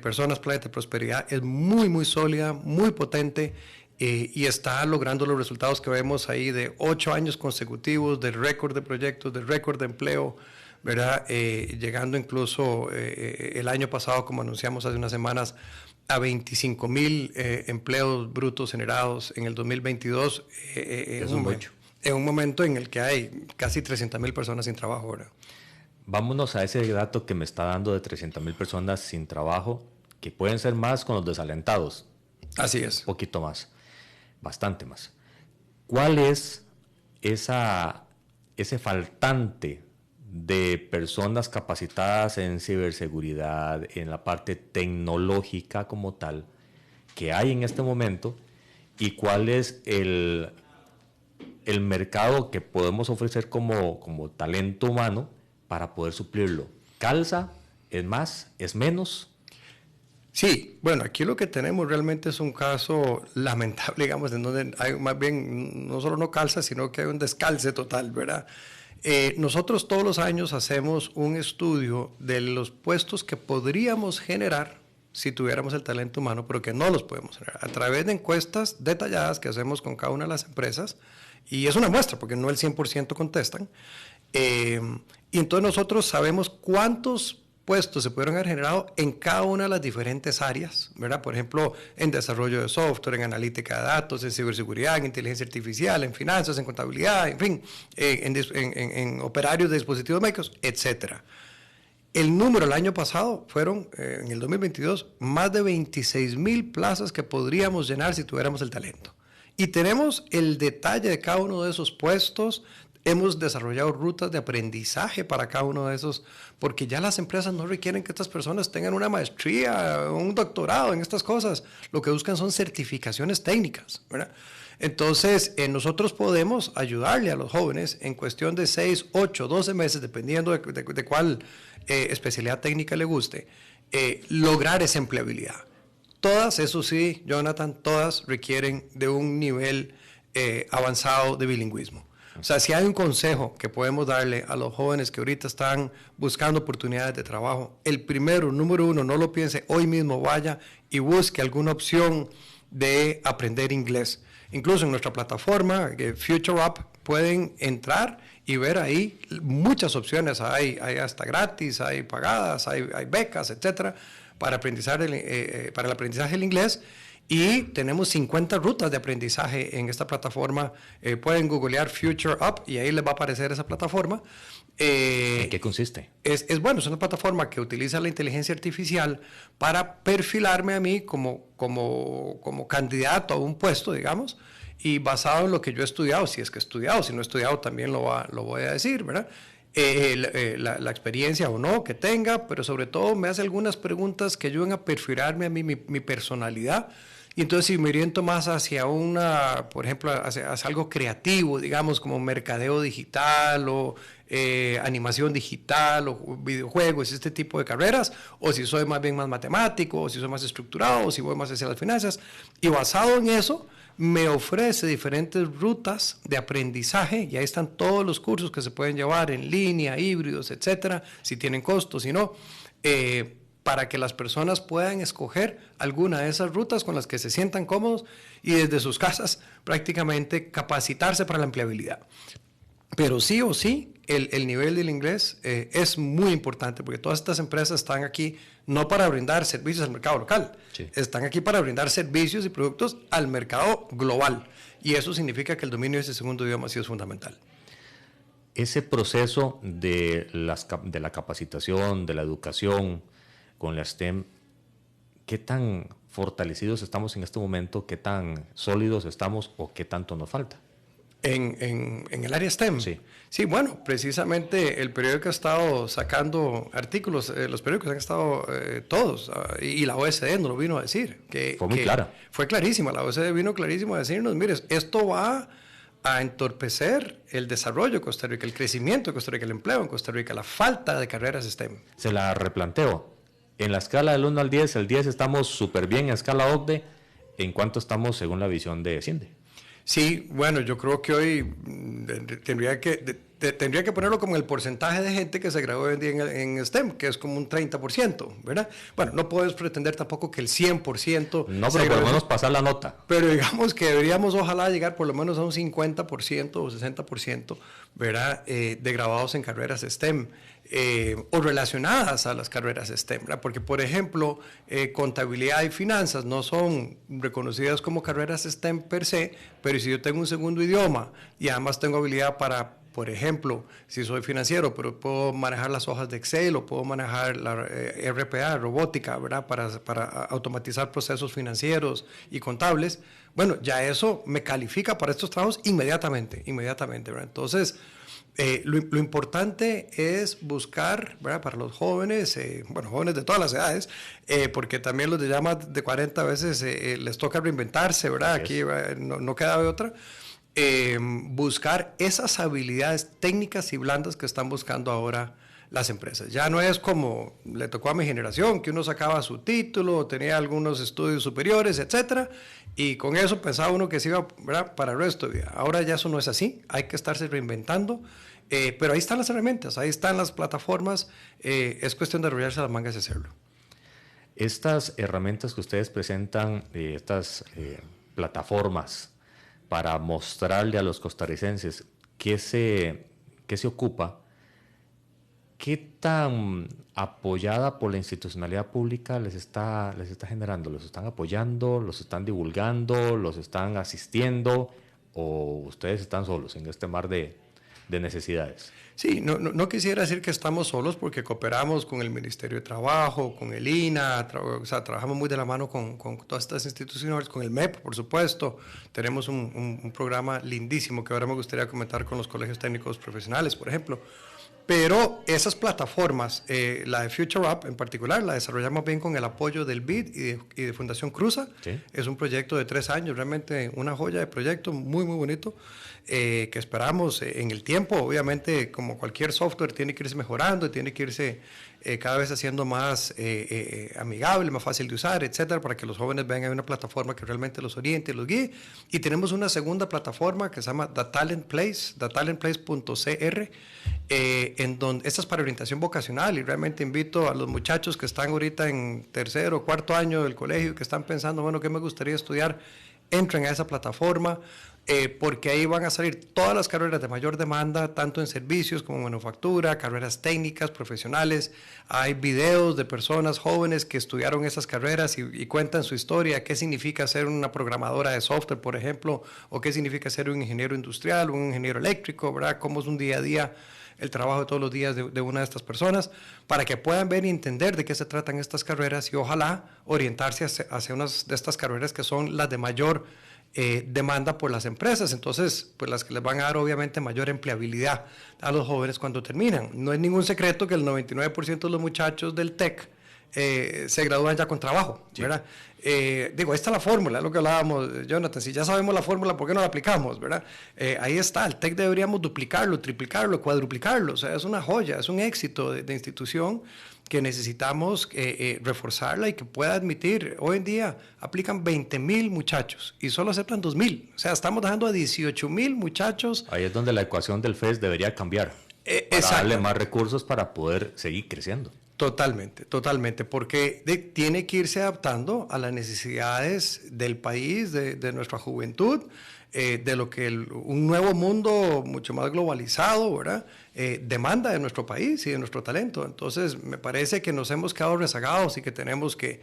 personas, planeta y prosperidad, es muy, muy sólida, muy potente, y está logrando los resultados que vemos ahí de 8 años consecutivos, de récord de proyectos, de récord de empleo, ¿verdad? Llegando incluso el año pasado, como anunciamos hace unas semanas, a 25,000 empleos brutos generados en el 2022. Eso es mucho. En un momento en el que hay casi 300,000 personas sin trabajo ahora. Vámonos a ese dato que me está dando de 300,000 personas sin trabajo, que pueden ser más con los desalentados. Así es. Un poquito más, bastante más. ¿Cuál es ese faltante de personas capacitadas en ciberseguridad, en la parte tecnológica como tal, que hay en este momento? ¿Y cuál es el mercado que podemos ofrecer como talento humano para poder suplirlo? ¿Calza? ¿Es más? ¿Es menos? Sí, bueno, aquí lo que tenemos realmente es un caso lamentable, digamos, en donde hay más bien, no solo no calza, sino que hay un descalce total, ¿verdad? Nosotros todos los años hacemos un estudio de los puestos que podríamos generar si tuviéramos el talento humano, pero que no los podemos generar, a través de encuestas detalladas que hacemos con cada una de las empresas, y es una muestra, porque no el 100% contestan, y entonces nosotros sabemos cuántos puestos se pudieron haber generado en cada una de las diferentes áreas, ¿verdad? Por ejemplo, en desarrollo de software, en analítica de datos, en ciberseguridad, en inteligencia artificial, en finanzas, en contabilidad, en fin, en operarios de dispositivos médicos, etcétera. El número el año pasado fueron, en el 2022, más de 26,000 plazas que podríamos llenar si tuviéramos el talento. Y tenemos el detalle de cada uno de esos puestos. Hemos desarrollado rutas de aprendizaje para cada uno de esos, porque ya las empresas no requieren que estas personas tengan una maestría, un doctorado en estas cosas. Lo que buscan son certificaciones técnicas, ¿verdad? Entonces, nosotros podemos ayudarle a los jóvenes en cuestión de 6, 8, 12 meses, dependiendo de cuál especialidad técnica le guste, lograr esa empleabilidad. Todas, eso sí, Jonathan, todas requieren de un nivel avanzado de bilingüismo. O sea, si hay un consejo que podemos darle a los jóvenes que ahorita están buscando oportunidades de trabajo, el primero, número uno, no lo piense, hoy mismo vaya y busque alguna opción de aprender inglés. Incluso en nuestra plataforma, Future Up, pueden entrar y ver ahí muchas opciones. Hay hasta gratis, hay pagadas, hay becas, etcétera, para el aprendizaje del inglés. Y tenemos 50 rutas de aprendizaje en esta plataforma. Pueden googlear Future Up y ahí les va a aparecer esa plataforma. ¿En qué consiste? Es una plataforma que utiliza la inteligencia artificial para perfilarme a mí como candidato a un puesto, digamos, y basado en lo que yo he estudiado, si es que he estudiado, si no he estudiado también lo voy a decir, ¿verdad? La experiencia o no que tenga, pero sobre todo me hace algunas preguntas que ayuden a perfilarme a mí mi personalidad. Y entonces si me oriento más hacia por ejemplo, hacia algo creativo, digamos, como mercadeo digital o animación digital o videojuegos, este tipo de carreras, o si soy más bien más matemático, o si soy más estructurado, o si voy más hacia las finanzas, y basado en eso, me ofrece diferentes rutas de aprendizaje, y ahí están todos los cursos que se pueden llevar en línea, híbridos, etcétera, si tienen costos, si no, para que las personas puedan escoger alguna de esas rutas con las que se sientan cómodos y desde sus casas prácticamente capacitarse para la empleabilidad. Pero sí o sí, el nivel del inglés es muy importante, porque todas estas empresas están aquí no para brindar servicios al mercado local, sí, están aquí para brindar servicios y productos al mercado global. Y eso significa que el dominio de ese segundo idioma sí es fundamental. Ese proceso de la capacitación, de la educación con la STEM, ¿qué tan fortalecidos estamos en este momento? ¿Qué tan sólidos estamos o qué tanto nos falta? En el área STEM. Sí. Sí, bueno, precisamente el periódico ha estado sacando artículos, los periódicos han estado todos, y la OSD nos lo vino a decir. Fue muy clara. Fue clarísima, la OSD vino clarísimo a decirnos, mire, esto va a entorpecer el desarrollo de Costa Rica, el crecimiento de Costa Rica, el empleo en Costa Rica, la falta de carreras STEM. Se la replanteo. En la escala del 1 al 10, el 10 estamos súper bien en escala OCDE. ¿En cuánto estamos según la visión de CINDE? Sí, bueno, yo creo que hoy tendría que ponerlo como el porcentaje de gente que se graduó hoy en día en STEM, que es como un 30%, ¿verdad? Bueno, no puedes pretender tampoco que el 100%... No, pero por lo menos pasar la nota. Pero digamos que deberíamos ojalá llegar por lo menos a un 50% o 60%, ¿verdad? De graduados en carreras STEM. O relacionadas a las carreras STEM, ¿verdad? Porque, por ejemplo, contabilidad y finanzas no son reconocidas como carreras STEM per se, pero si yo tengo un segundo idioma y además tengo habilidad para, por ejemplo, si soy financiero, pero puedo manejar las hojas de Excel o puedo manejar la RPA, robótica, ¿verdad? Para automatizar procesos financieros y contables, bueno, ya eso me califica para estos trabajos inmediatamente, ¿verdad? Entonces, lo importante es buscar, ¿verdad? Para los jóvenes, jóvenes de todas las edades, porque también los de ya más de 40 veces les toca reinventarse, ¿verdad? Aquí no queda de otra. Buscar esas habilidades técnicas y blandas que están buscando ahora las empresas. Ya no es como le tocó a mi generación, que uno sacaba su título, tenía algunos estudios superiores, etcétera, y con eso pensaba uno que se iba, ¿verdad? Para el resto de vida. Ahora ya eso no es así, hay que estarse reinventando, pero ahí están las herramientas, ahí están las plataformas, es cuestión de arrollarse las mangas y hacerlo. Estas herramientas que ustedes presentan, estas plataformas para mostrarle a los costarricenses qué se ocupa, ¿qué tan apoyada por la institucionalidad pública les está generando? ¿Los están apoyando? ¿Los están divulgando? ¿Los están asistiendo? ¿O ustedes están solos en este mar de necesidades? Sí, no quisiera decir que estamos solos porque cooperamos con el Ministerio de Trabajo, con el INA, trabajamos muy de la mano con todas estas instituciones, con el MEP, por supuesto. Tenemos un programa lindísimo que ahora me gustaría comentar con los colegios técnicos profesionales, por ejemplo. Pero esas plataformas, la de Future Up en particular, la desarrollamos bien con el apoyo del BID y de Fundación Cruza. ¿Sí? Es un proyecto de 3 años, realmente una joya de proyecto, muy, muy bonito, que esperamos en el tiempo. Obviamente, como cualquier software, tiene que irse mejorando, tiene que irse cada vez haciendo más amigable, más fácil de usar, etcétera, para que los jóvenes vean a una plataforma que realmente los oriente y los guíe. Y tenemos una segunda plataforma que se llama The Talent Place, thetalentplace.cr, en donde esta es para orientación vocacional, y realmente invito a los muchachos que están ahorita en 3º o 4º año del colegio, que están pensando, bueno, ¿qué me gustaría estudiar? Entren a esa plataforma, porque ahí van a salir todas las carreras de mayor demanda, tanto en servicios como manufactura, carreras técnicas, profesionales. Hay videos de personas jóvenes que estudiaron esas carreras y cuentan su historia, qué significa ser una programadora de software, por ejemplo, o qué significa ser un ingeniero industrial, un ingeniero eléctrico, ¿verdad? Cómo es un día a día el trabajo de todos los días de una de estas personas, para que puedan ver y entender de qué se tratan estas carreras y ojalá orientarse hacia unas de estas carreras que son las de mayor demanda por las empresas. Entonces, pues las que les van a dar obviamente mayor empleabilidad a los jóvenes cuando terminan. No es ningún secreto que el 99% de los muchachos del TEC se gradúan ya con trabajo, sí. ¿Verdad? Esta es la fórmula, es lo que hablábamos, Jonathan. Si ya sabemos la fórmula, ¿por qué no la aplicamos, verdad? Ahí está, el TEC deberíamos duplicarlo, triplicarlo, cuadruplicarlo. O sea, es una joya, es un éxito de institución que necesitamos reforzarla y que pueda admitir. Hoy en día aplican 20,000 muchachos y solo aceptan 2,000. O sea, estamos dejando a 18,000 muchachos. Ahí es donde la ecuación del FES debería cambiar, para darle más recursos para poder seguir creciendo. Totalmente, porque tiene que irse adaptando a las necesidades del país, de nuestra juventud, de lo que un nuevo mundo mucho más globalizado, ¿verdad? Demanda de nuestro país y de nuestro talento. Entonces, me parece que nos hemos quedado rezagados y que tenemos que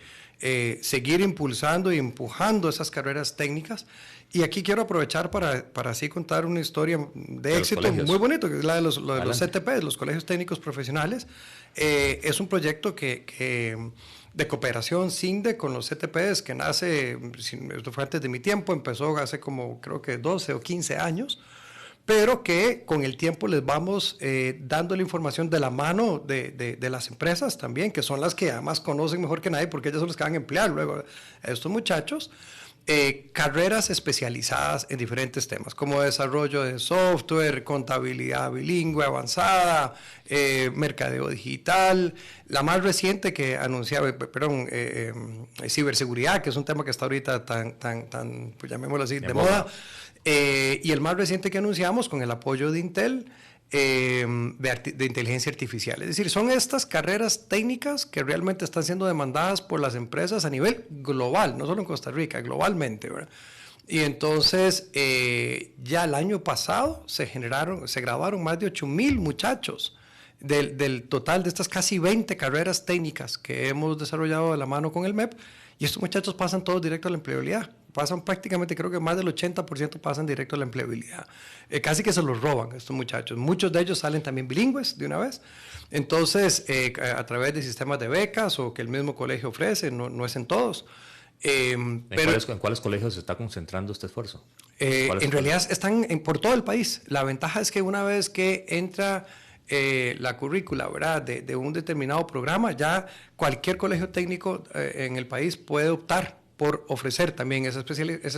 seguir impulsando y empujando esas carreras técnicas. Y aquí quiero aprovechar para así contar una historia de éxito muy bonito, que es la de los CTP, los Colegios Técnicos Profesionales. Es un proyecto de cooperación CINDE con los CTPs que nace, esto fue antes de mi tiempo, empezó hace como creo que 12 o 15 años, pero que con el tiempo les vamos dando la información de la mano de las empresas también, que son las que además conocen mejor que nadie, porque ellas son las que van a emplear luego a estos muchachos, carreras especializadas en diferentes temas, como desarrollo de software, contabilidad bilingüe avanzada, mercadeo digital, la más reciente que anunciaba, ciberseguridad, que es un tema que está ahorita tan pues llamémoslo así, de moda. Y el más reciente que anunciamos con el apoyo de Intel, de inteligencia artificial. Es decir, son estas carreras técnicas que realmente están siendo demandadas por las empresas a nivel global, no solo en Costa Rica, globalmente, ¿verdad? Y entonces, ya el año pasado se graduaron más de 8,000 muchachos del total de estas casi 20 carreras técnicas que hemos desarrollado de la mano con el MEP, y estos muchachos pasan todos directo a la empleabilidad. Pasan prácticamente, creo que más del 80% pasan directo a la empleabilidad. Casi que se los roban estos muchachos. Muchos de ellos salen también bilingües de una vez. Entonces, a través de sistemas de becas o que el mismo colegio ofrece, no es en todos. ¿En cuáles colegios se está concentrando este esfuerzo? En realidad están por todo el país. La ventaja es que una vez que entra la currícula, ¿verdad?, de un determinado programa, ya cualquier colegio técnico en el país puede optar por ofrecer también esa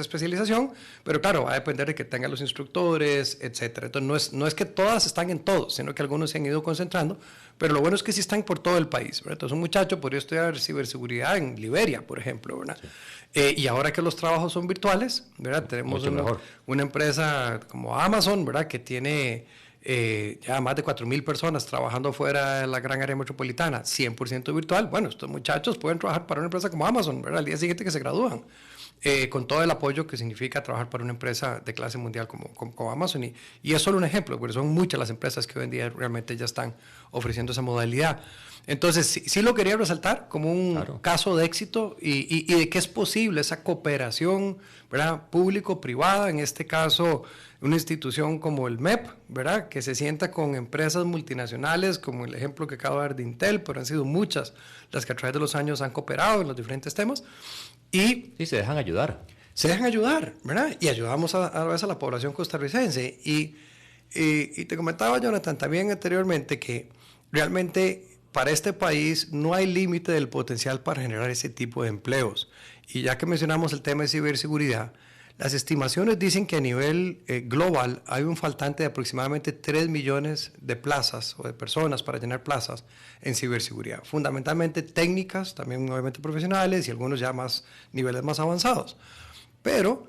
especialización, pero claro, va a depender de que tengan los instructores, etcétera. Entonces, no es que todas están en todos, sino que algunos se han ido concentrando, pero lo bueno es que sí están por todo el país, ¿verdad? Entonces, un muchacho podría estudiar ciberseguridad en Liberia, por ejemplo, ¿verdad? Sí. Y ahora que los trabajos son virtuales, ¿verdad? Tenemos una empresa como Amazon, ¿verdad?, que tiene ya más de 4,000 personas trabajando fuera de la gran área metropolitana, 100% virtual. Bueno, estos muchachos pueden trabajar para una empresa como Amazon, ¿verdad?, al día siguiente que se gradúan, con todo el apoyo que significa trabajar para una empresa de clase mundial como Amazon. Y es solo un ejemplo, porque son muchas las empresas que hoy en día realmente ya están ofreciendo esa modalidad. Entonces, sí lo quería resaltar como un caso de éxito y de que es posible esa cooperación, ¿verdad?, público-privada, en este caso una institución como el MEP, ¿verdad?, que se sienta con empresas multinacionales, como el ejemplo que acabo de dar de Intel, pero han sido muchas las que a través de los años han cooperado en los diferentes temas. Y se dejan ayudar. Se dejan ayudar, ¿verdad? Y ayudamos a veces a la población costarricense. Y te comentaba, Jonathan, también anteriormente que realmente para este país no hay límite del potencial para generar ese tipo de empleos. Y ya que mencionamos el tema de ciberseguridad, las estimaciones dicen que a nivel global hay un faltante de aproximadamente 3 millones de plazas o de personas para llenar plazas en ciberseguridad. Fundamentalmente técnicas, también obviamente profesionales y algunos ya niveles más avanzados. Pero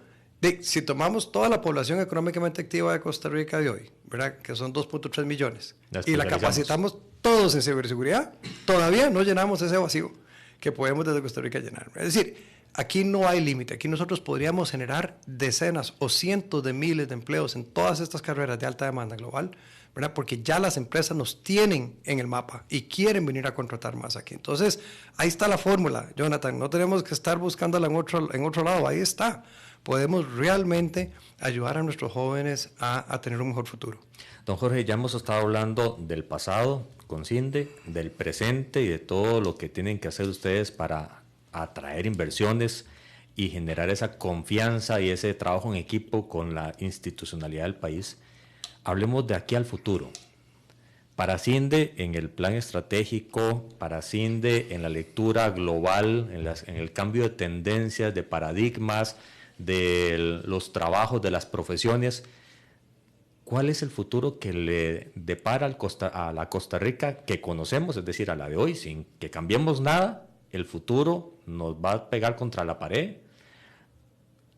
si tomamos toda la población económicamente activa de Costa Rica de hoy, ¿verdad?, que son 2.3 millones, y la capacitamos todos en ciberseguridad, todavía no llenamos ese vacío que podemos desde Costa Rica llenar. Es decir, aquí no hay límite. Aquí nosotros podríamos generar decenas o cientos de miles de empleos en todas estas carreras de alta demanda global, ¿verdad?, porque ya las empresas nos tienen en el mapa y quieren venir a contratar más aquí. Entonces, ahí está la fórmula, Jonathan. No tenemos que estar buscándola en otro lado. Ahí está. Podemos realmente ayudar a nuestros jóvenes a tener un mejor futuro. Don Jorge, ya hemos estado hablando del pasado con CINDE, del presente y de todo lo que tienen que hacer ustedes para atraer inversiones y generar esa confianza y ese trabajo en equipo con la institucionalidad del país. Hablemos de aquí al futuro. Para CINDE, en el plan estratégico, para CINDE, en la lectura global, en el cambio de tendencias, de paradigmas, de los trabajos, de las profesiones, ¿cuál es el futuro que le depara a la Costa Rica que conocemos, es decir, a la de hoy, sin que cambiemos nada? El futuro nos va a pegar contra la pared.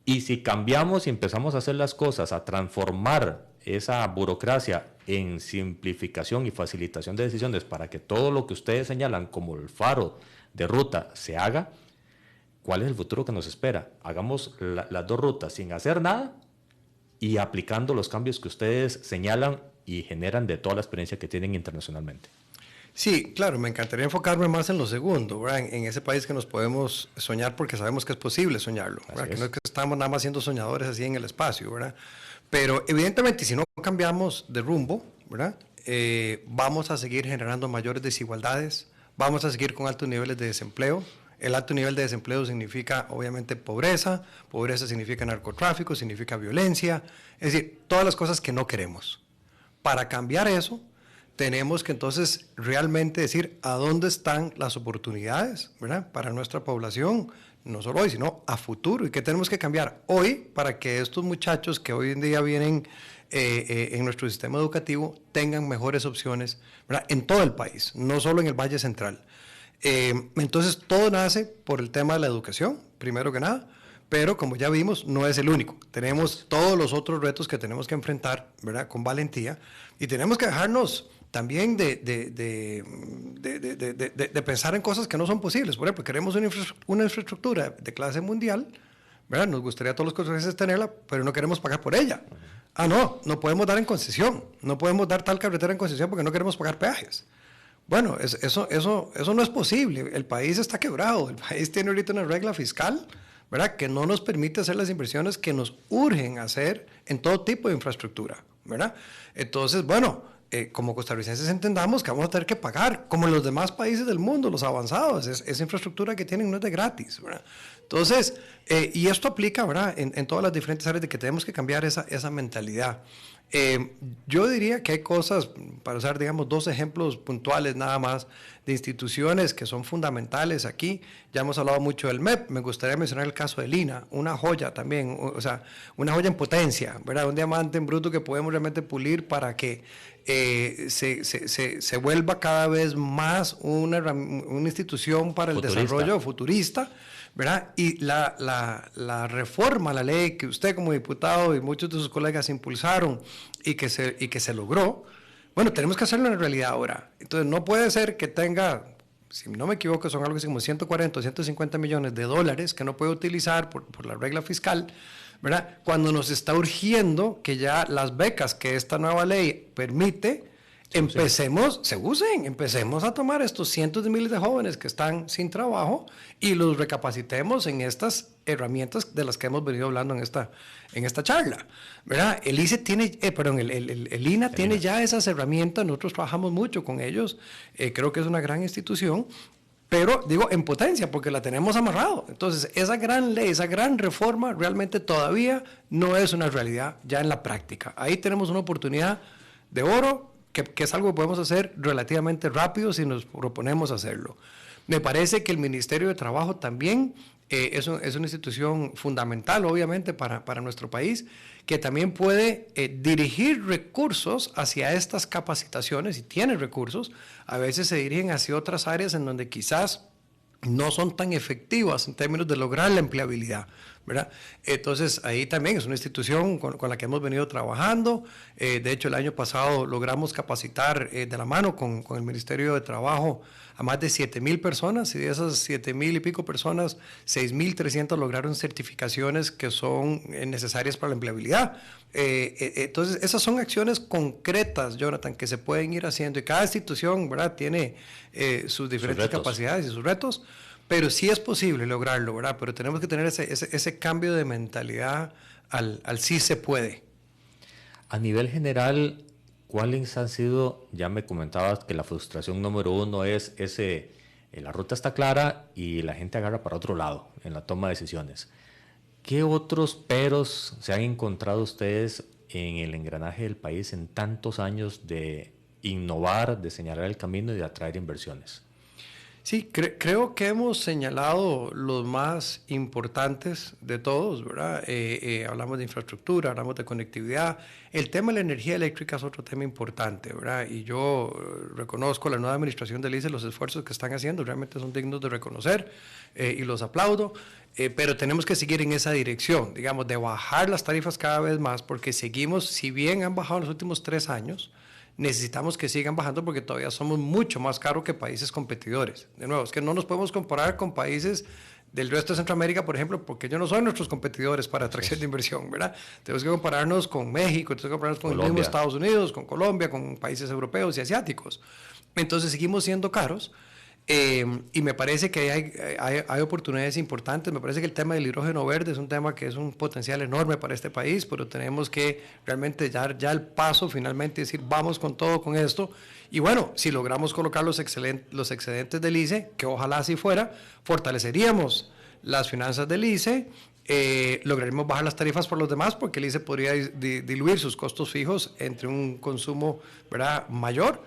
Y si cambiamos y empezamos a hacer las cosas, a transformar esa burocracia en simplificación y facilitación de decisiones para que todo lo que ustedes señalan como el faro de ruta se haga, ¿cuál es el futuro que nos espera? Hagamos las dos rutas sin hacer nada y aplicando los cambios que ustedes señalan y generan de toda la experiencia que tienen internacionalmente. Sí, claro, me encantaría enfocarme más en lo segundo, ¿verdad? En ese país que nos podemos soñar porque sabemos que es posible soñarlo, ¿verdad? Que no es que estamos nada más siendo soñadores así en el espacio, ¿verdad? Pero evidentemente si no cambiamos de rumbo, ¿verdad?, vamos a seguir generando mayores desigualdades, vamos a seguir con altos niveles de desempleo, El alto nivel de desempleo significa, obviamente, pobreza. Pobreza significa narcotráfico, significa violencia. Es decir, todas las cosas que no queremos. Para cambiar eso, tenemos que entonces realmente decir a dónde están las oportunidades, ¿verdad?, para nuestra población, no solo hoy, sino a futuro. ¿Y qué tenemos que cambiar hoy para que estos muchachos que hoy en día vienen en nuestro sistema educativo tengan mejores opciones, ¿verdad?, en todo el país, no solo en el Valle Central? Entonces, todo nace por el tema de la educación, primero que nada, pero como ya vimos, no es el único. Tenemos todos los otros retos que tenemos que enfrentar, ¿verdad?, con valentía, y tenemos que dejarnos también de pensar en cosas que no son posibles. Por ejemplo, queremos una infraestructura de clase mundial, ¿verdad? Nos gustaría a todos los costarricenses tenerla, pero no queremos pagar por ella. No podemos dar en concesión, no podemos dar tal carretera en concesión porque no queremos pagar peajes. Bueno, eso no es posible. El país está quebrado, el país tiene ahorita una regla fiscal, ¿verdad?, que no nos permite hacer las inversiones que nos urgen hacer en todo tipo de infraestructura, ¿verdad? Entonces, bueno, como costarricenses entendamos que vamos a tener que pagar, como en los demás países del mundo, los avanzados. Esa infraestructura que tienen no es de gratis, ¿verdad? Entonces, y esto aplica, ¿verdad?, en todas las diferentes áreas de que tenemos que cambiar esa mentalidad. Yo diría que hay cosas, para usar, digamos, 2 ejemplos puntuales nada más, de instituciones que son fundamentales aquí. Ya hemos hablado mucho del MEP, me gustaría mencionar el caso del INA, una joya también, o sea, una joya en potencia, ¿verdad?, un diamante en bruto que podemos realmente pulir para que se vuelva cada vez más una institución para el desarrollo futurista, ¿verdad? Y la reforma a la ley que usted como diputado y muchos de sus colegas impulsaron y que se logró, bueno, tenemos que hacerlo en realidad ahora. Entonces no puede ser que tenga, si no me equivoco, son algo así como 140 o 150 millones de dólares que no puede utilizar por la regla fiscal, ¿verdad?, cuando nos está urgiendo que ya las becas que esta nueva ley permite, empecemos a tomar estos cientos de miles de jóvenes que están sin trabajo y los recapacitemos en estas herramientas de las que hemos venido hablando en esta charla, ¿verdad? El ICE tiene, el INA tiene ya esas herramientas, nosotros trabajamos mucho con ellos, creo que es una gran institución, pero digo en potencia porque la tenemos amarrado. Entonces, esa gran ley, esa gran reforma realmente todavía no es una realidad ya en la práctica. Ahí tenemos una oportunidad de oro que es algo que podemos hacer relativamente rápido si nos proponemos hacerlo. Me parece que el Ministerio de Trabajo también es una institución fundamental, obviamente, para nuestro país, que también puede dirigir recursos hacia estas capacitaciones, y tiene recursos. A veces se dirigen hacia otras áreas en donde quizás no son tan efectivas en términos de lograr la empleabilidad, ¿verdad? Entonces, ahí también es una institución con la que hemos venido trabajando. De hecho, el año pasado logramos capacitar de la mano con el Ministerio de Trabajo a más de 7,000 personas, y de esas 7,000 y pico personas, 6,300 lograron certificaciones que son necesarias para la empleabilidad. Entonces, esas son acciones concretas, Jonathan, que se pueden ir haciendo, y cada institución, ¿verdad?, tiene sus diferentes capacidades y sus retos, pero sí es posible lograrlo, ¿verdad? Pero tenemos que tener ese cambio de mentalidad al sí se puede. A nivel general, ¿cuáles han sido? Ya me comentabas que la frustración número 1 es la ruta está clara y la gente agarra para otro lado en la toma de decisiones. ¿Qué otros peros se han encontrado ustedes en el engranaje del país en tantos años de innovar, de señalar el camino y de atraer inversiones? Sí, creo que hemos señalado los más importantes de todos, ¿verdad? Hablamos de infraestructura, hablamos de conectividad. El tema de la energía eléctrica es otro tema importante, ¿verdad? Y yo reconozco a la nueva administración del ICE los esfuerzos que están haciendo, realmente son dignos de reconocer y los aplaudo, pero tenemos que seguir en esa dirección, digamos, de bajar las tarifas cada vez más, porque seguimos, si bien han bajado en los últimos 3 años, necesitamos que sigan bajando porque todavía somos mucho más caros que países competidores. De nuevo, es que no nos podemos comparar con países del resto de Centroamérica, por ejemplo, porque ellos no son nuestros competidores para atracción de inversión, ¿verdad? Tenemos que compararnos con México, tenemos que compararnos con Colombia, el mismo Estados Unidos, con Colombia, con países europeos y asiáticos. Entonces seguimos siendo caros. Y me parece que hay oportunidades importantes. Me parece que el tema del hidrógeno verde es un tema que es un potencial enorme para este país, pero tenemos que realmente dar ya el paso finalmente y decir, vamos con todo con esto. Y bueno, si logramos colocar los excedentes del ICE, que ojalá así fuera, fortaleceríamos las finanzas del ICE, lograríamos bajar las tarifas por los demás, porque el ICE podría diluir sus costos fijos entre un consumo, ¿verdad?, mayor.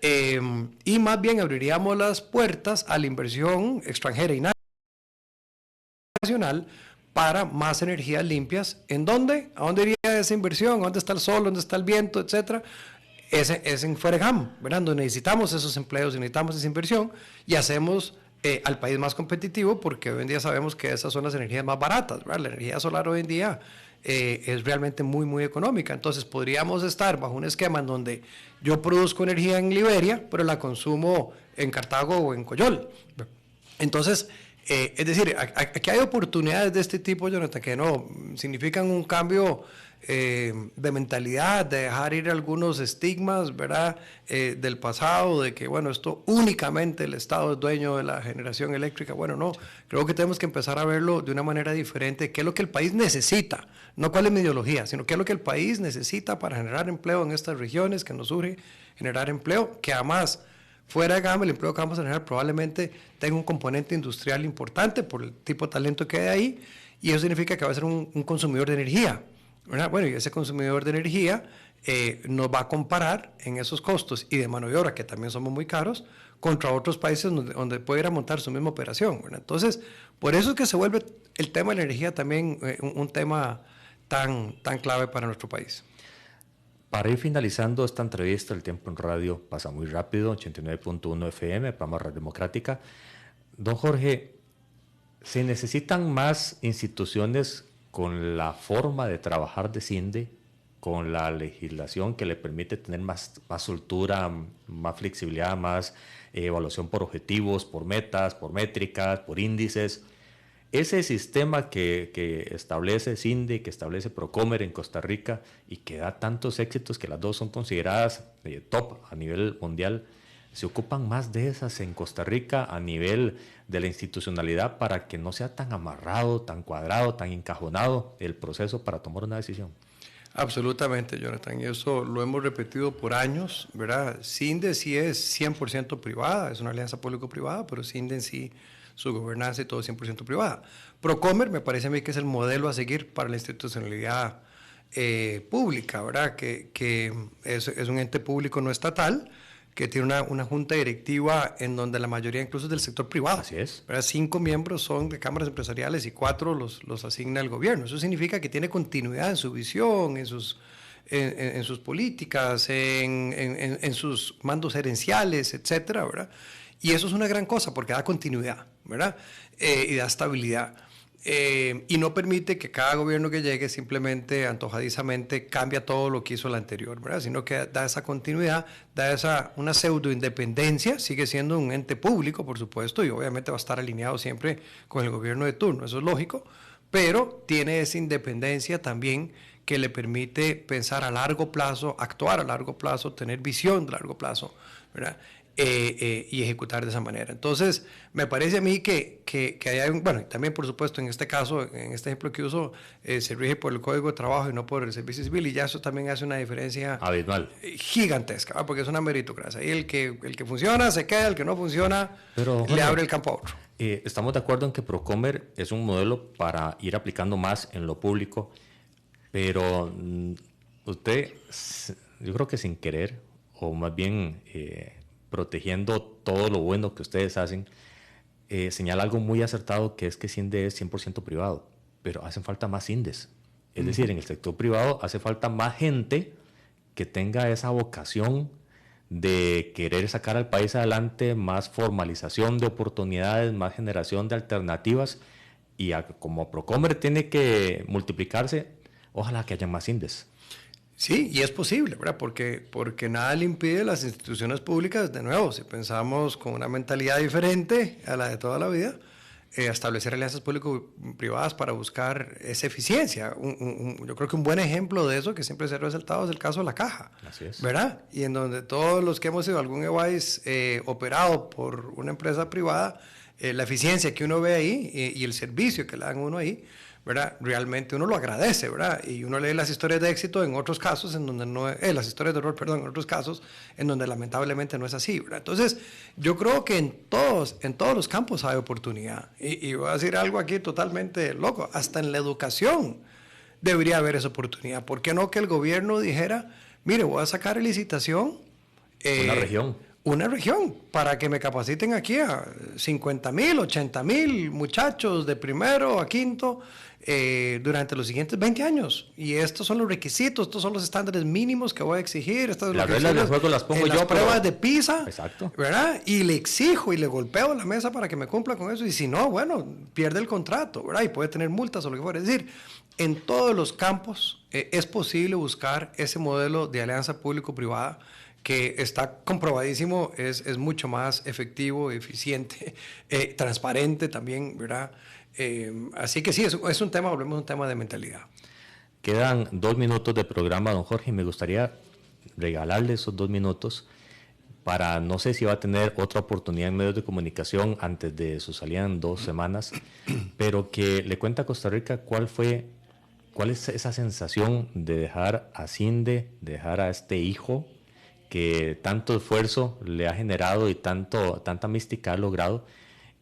Y más bien abriríamos las puertas a la inversión extranjera y nacional para más energías limpias. ¿En dónde? ¿A dónde iría esa inversión? ¿Dónde está el sol? ¿Dónde está el viento? Etcétera. Es en Ferejam, ¿verdad? Donde necesitamos esos empleos, necesitamos esa inversión y hacemos al país más competitivo, porque hoy en día sabemos que esas son las energías más baratas, ¿verdad? La energía solar hoy en día es realmente muy, muy económica. Entonces podríamos estar bajo un esquema en donde yo produzco energía en Liberia, pero la consumo en Cartago o en Coyol. Entonces, es decir, aquí hay oportunidades de este tipo, Jonathan, que no significan un cambio de mentalidad, de dejar ir algunos estigmas, ¿verdad?, del pasado, de que, bueno, esto únicamente el Estado es dueño de la generación eléctrica. Bueno, no, creo que tenemos que empezar a verlo de una manera diferente, qué es lo que el país necesita, no cuál es mi ideología, sino qué es lo que el país necesita para generar empleo en estas regiones, que nos urge generar empleo, que además, fuera de gama, el empleo que vamos a generar probablemente tenga un componente industrial importante por el tipo de talento que hay ahí, y eso significa que va a ser un consumidor de energía, ¿verdad? Bueno, y ese consumidor de energía nos va a comparar en esos costos y de mano de obra, que también somos muy caros, contra otros países donde puede ir a montar su misma operación, ¿verdad? Entonces, por eso es que se vuelve el tema de la energía también un tema tan clave para nuestro país. Para ir finalizando esta entrevista, el tiempo en radio pasa muy rápido, 89.1 FM, programa Red Democrática. Don Jorge, ¿se necesitan más instituciones con la forma de trabajar de CINDE, con la legislación que le permite tener más soltura, más flexibilidad, más evaluación por objetivos, por metas, por métricas, por índices? Ese sistema que establece CINDE, que establece Procomer en Costa Rica y que da tantos éxitos, que las dos son consideradas top a nivel mundial, ¿se ocupan más de esas en Costa Rica a nivel de la institucionalidad para que no sea tan amarrado, tan cuadrado, tan encajonado el proceso para tomar una decisión? Absolutamente, Jonathan, y eso lo hemos repetido por años, ¿verdad? CINDE sí es 100% privada, es una alianza público-privada, pero CINDE en sí, su gobernanza y todo 100% privada. Procomer me parece a mí que es el modelo a seguir para la institucionalidad pública, ¿verdad? Que es un ente público no estatal, que tiene una junta directiva en donde la mayoría incluso es del sector privado. Así es. ¿Verdad? 5 miembros son de cámaras empresariales y 4 los asigna el gobierno. Eso significa que tiene continuidad en su visión, en sus políticas, en sus mandos gerenciales, etcétera, ¿verdad? Y eso es una gran cosa porque da continuidad, ¿verdad? Y da estabilidad. Y no permite que cada gobierno que llegue simplemente antojadizamente cambie todo lo que hizo el anterior, ¿verdad? Sino que da esa continuidad, da una pseudo independencia, sigue siendo un ente público, por supuesto, y obviamente va a estar alineado siempre con el gobierno de turno, eso es lógico, pero tiene esa independencia también que le permite pensar a largo plazo, actuar a largo plazo, tener visión de largo plazo, ¿verdad? Y ejecutar de esa manera. Entonces, me parece a mí que hay bueno, también por supuesto en este caso, en este ejemplo que uso, se rige por el Código de Trabajo y no por el Servicio Civil, y ya eso también hace una diferencia abismal, gigantesca, ¿verdad? Porque es una meritocracia. Y el que funciona se queda, el que no funciona le abre el campo a otro. Estamos de acuerdo en que Procomer es un modelo para ir aplicando más en lo público, pero usted, yo creo que sin querer, o más bien protegiendo todo lo bueno que ustedes hacen, señala algo muy acertado, que es que CINDE es 100% privado, pero hacen falta más CINDES. Es decir, en el sector privado hace falta más gente que tenga esa vocación de querer sacar al país adelante, más formalización de oportunidades, más generación de alternativas, y como Procomer tiene que multiplicarse, ojalá que haya más CINDES. Sí, y es posible, ¿verdad? Porque nada le impide a las instituciones públicas, de nuevo, si pensamos con una mentalidad diferente a la de toda la vida, establecer alianzas público-privadas para buscar esa eficiencia. Yo creo que un buen ejemplo de eso que siempre se ha resaltado es el caso de la Caja. Así es. ¿Verdad? Y en donde todos los que hemos sido algún EWIS operado por una empresa privada, la eficiencia que uno ve ahí y el servicio que le dan uno ahí, ¿verdad? Realmente uno lo agradece, ¿verdad? Y uno lee las historias de éxito en otros casos en donde no, las historias de error, perdón, en otros casos en donde lamentablemente no es así, ¿verdad? Entonces, yo creo que en todos los campos hay oportunidad. Y voy a decir algo aquí totalmente loco, hasta en la educación debería haber esa oportunidad. ¿Por qué no que el gobierno dijera, mire, voy a sacar en licitación una región para que me capaciten aquí a 50,000, 80,000 muchachos de primero a quinto durante los siguientes 20 años? Y estos son los requisitos, estos son los estándares mínimos que voy a exigir. Estas las reglas del juego las pongo yo. Las pruebas de PISA, exacto, ¿verdad? Y le exijo y le golpeo la mesa para que me cumpla con eso. Y si no, bueno, pierde el contrato, ¿verdad? Y puede tener multas o lo que fuera. Es decir, en todos los campos es posible buscar ese modelo de alianza público-privada que está comprobadísimo, es mucho más efectivo, eficiente, transparente también, ¿verdad? Así que sí, es un tema, volvemos a un tema de mentalidad. Quedan 2 minutos de programa, don Jorge, y me gustaría regalarle esos 2 minutos para, no sé si va a tener otra oportunidad en medios de comunicación antes de su salida en 2 semanas, pero que le cuente a Costa Rica cuál es esa sensación de dejar a CINDE, de dejar a este hijo que tanto esfuerzo le ha generado y tanta mística ha logrado,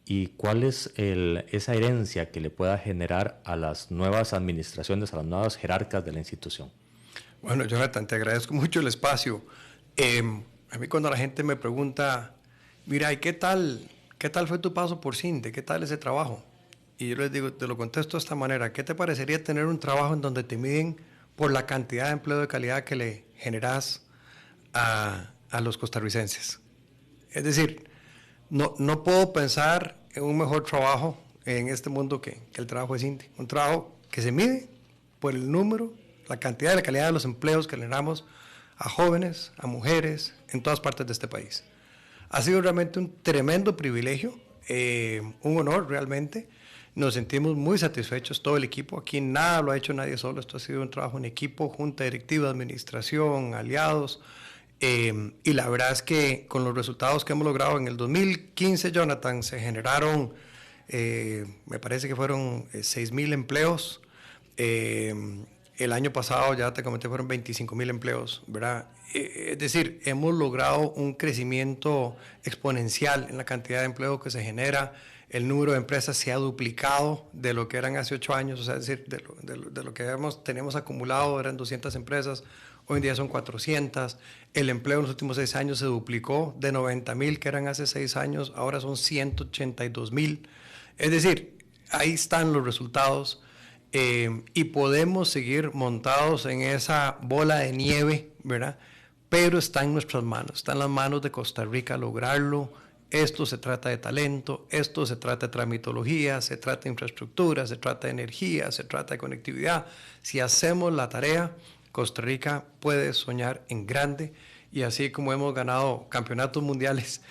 y cuál es esa herencia que le pueda generar a las nuevas administraciones, a las nuevas jerarcas de la institución. Bueno, Jonathan, te agradezco mucho el espacio. A mí cuando la gente me pregunta, mira, ¿y qué tal fue tu paso por CINDE? ¿Qué tal ese trabajo? Y yo les digo, te lo contesto de esta manera: ¿qué te parecería tener un trabajo en donde te miden por la cantidad de empleo de calidad que le generas a los costarricenses? Es decir, no puedo pensar en un mejor trabajo en este mundo que el trabajo de CINDE. Un trabajo que se mide por el número, la cantidad y la calidad de los empleos que generamos a jóvenes, a mujeres, en todas partes de este país. Ha sido realmente un tremendo privilegio, un honor realmente. Nos sentimos muy satisfechos, todo el equipo. Aquí nada lo ha hecho nadie solo, esto ha sido un trabajo en equipo, junta directiva, administración, aliados. Y la verdad es que con los resultados que hemos logrado en el 2015, Jonathan, se generaron, me parece que fueron 6,000 empleos. El año pasado, ya te comenté, fueron 25,000 empleos, ¿verdad? Es decir, hemos logrado un crecimiento exponencial en la cantidad de empleo que se genera. El número de empresas se ha duplicado de lo que eran hace 8 años, o sea, es decir, de lo que tenemos acumulado eran 200 empresas, hoy en día son 400. El empleo en los últimos 6 años se duplicó, de 90,000 que eran hace 6 años, ahora son 182,000. Es decir, ahí están los resultados. Y podemos seguir montados en esa bola de nieve, ¿verdad? Pero está en nuestras manos, está en las manos de Costa Rica lograrlo. Esto se trata de talento, esto se trata de tramitología, se trata de infraestructura, se trata de energía, se trata de conectividad. Si hacemos la tarea, Costa Rica puede soñar en grande. Y así como hemos ganado campeonatos mundiales,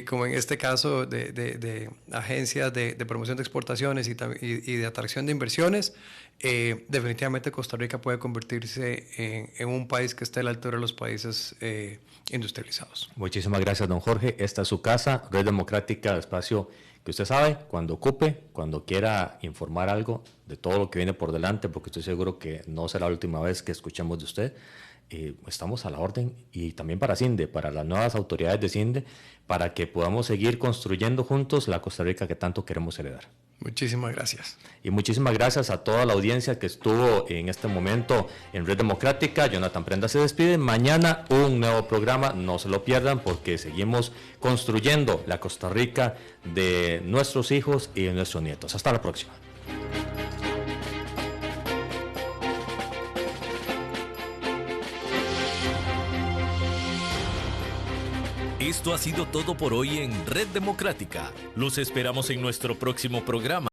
como en este caso de agencias de promoción de exportaciones y de atracción de inversiones, definitivamente Costa Rica puede convertirse en un país que esté a la altura de los países industrializados. Muchísimas gracias, don Jorge. Esta es su casa, Red Democrática, espacio que usted sabe, cuando ocupe, cuando quiera informar algo de todo lo que viene por delante, porque estoy seguro que no será la última vez que escuchemos de usted. Estamos a la orden, y también para CINDE, para las nuevas autoridades de CINDE, para que podamos seguir construyendo juntos la Costa Rica que tanto queremos heredar. Muchísimas gracias. Y muchísimas gracias a toda la audiencia que estuvo en este momento en Red Democrática. Jonathan Prenda se despide. Mañana un nuevo programa, no se lo pierdan, porque seguimos construyendo la Costa Rica de nuestros hijos y de nuestros nietos. Hasta la próxima. Esto ha sido todo por hoy en Red Democrática. Los esperamos en nuestro próximo programa.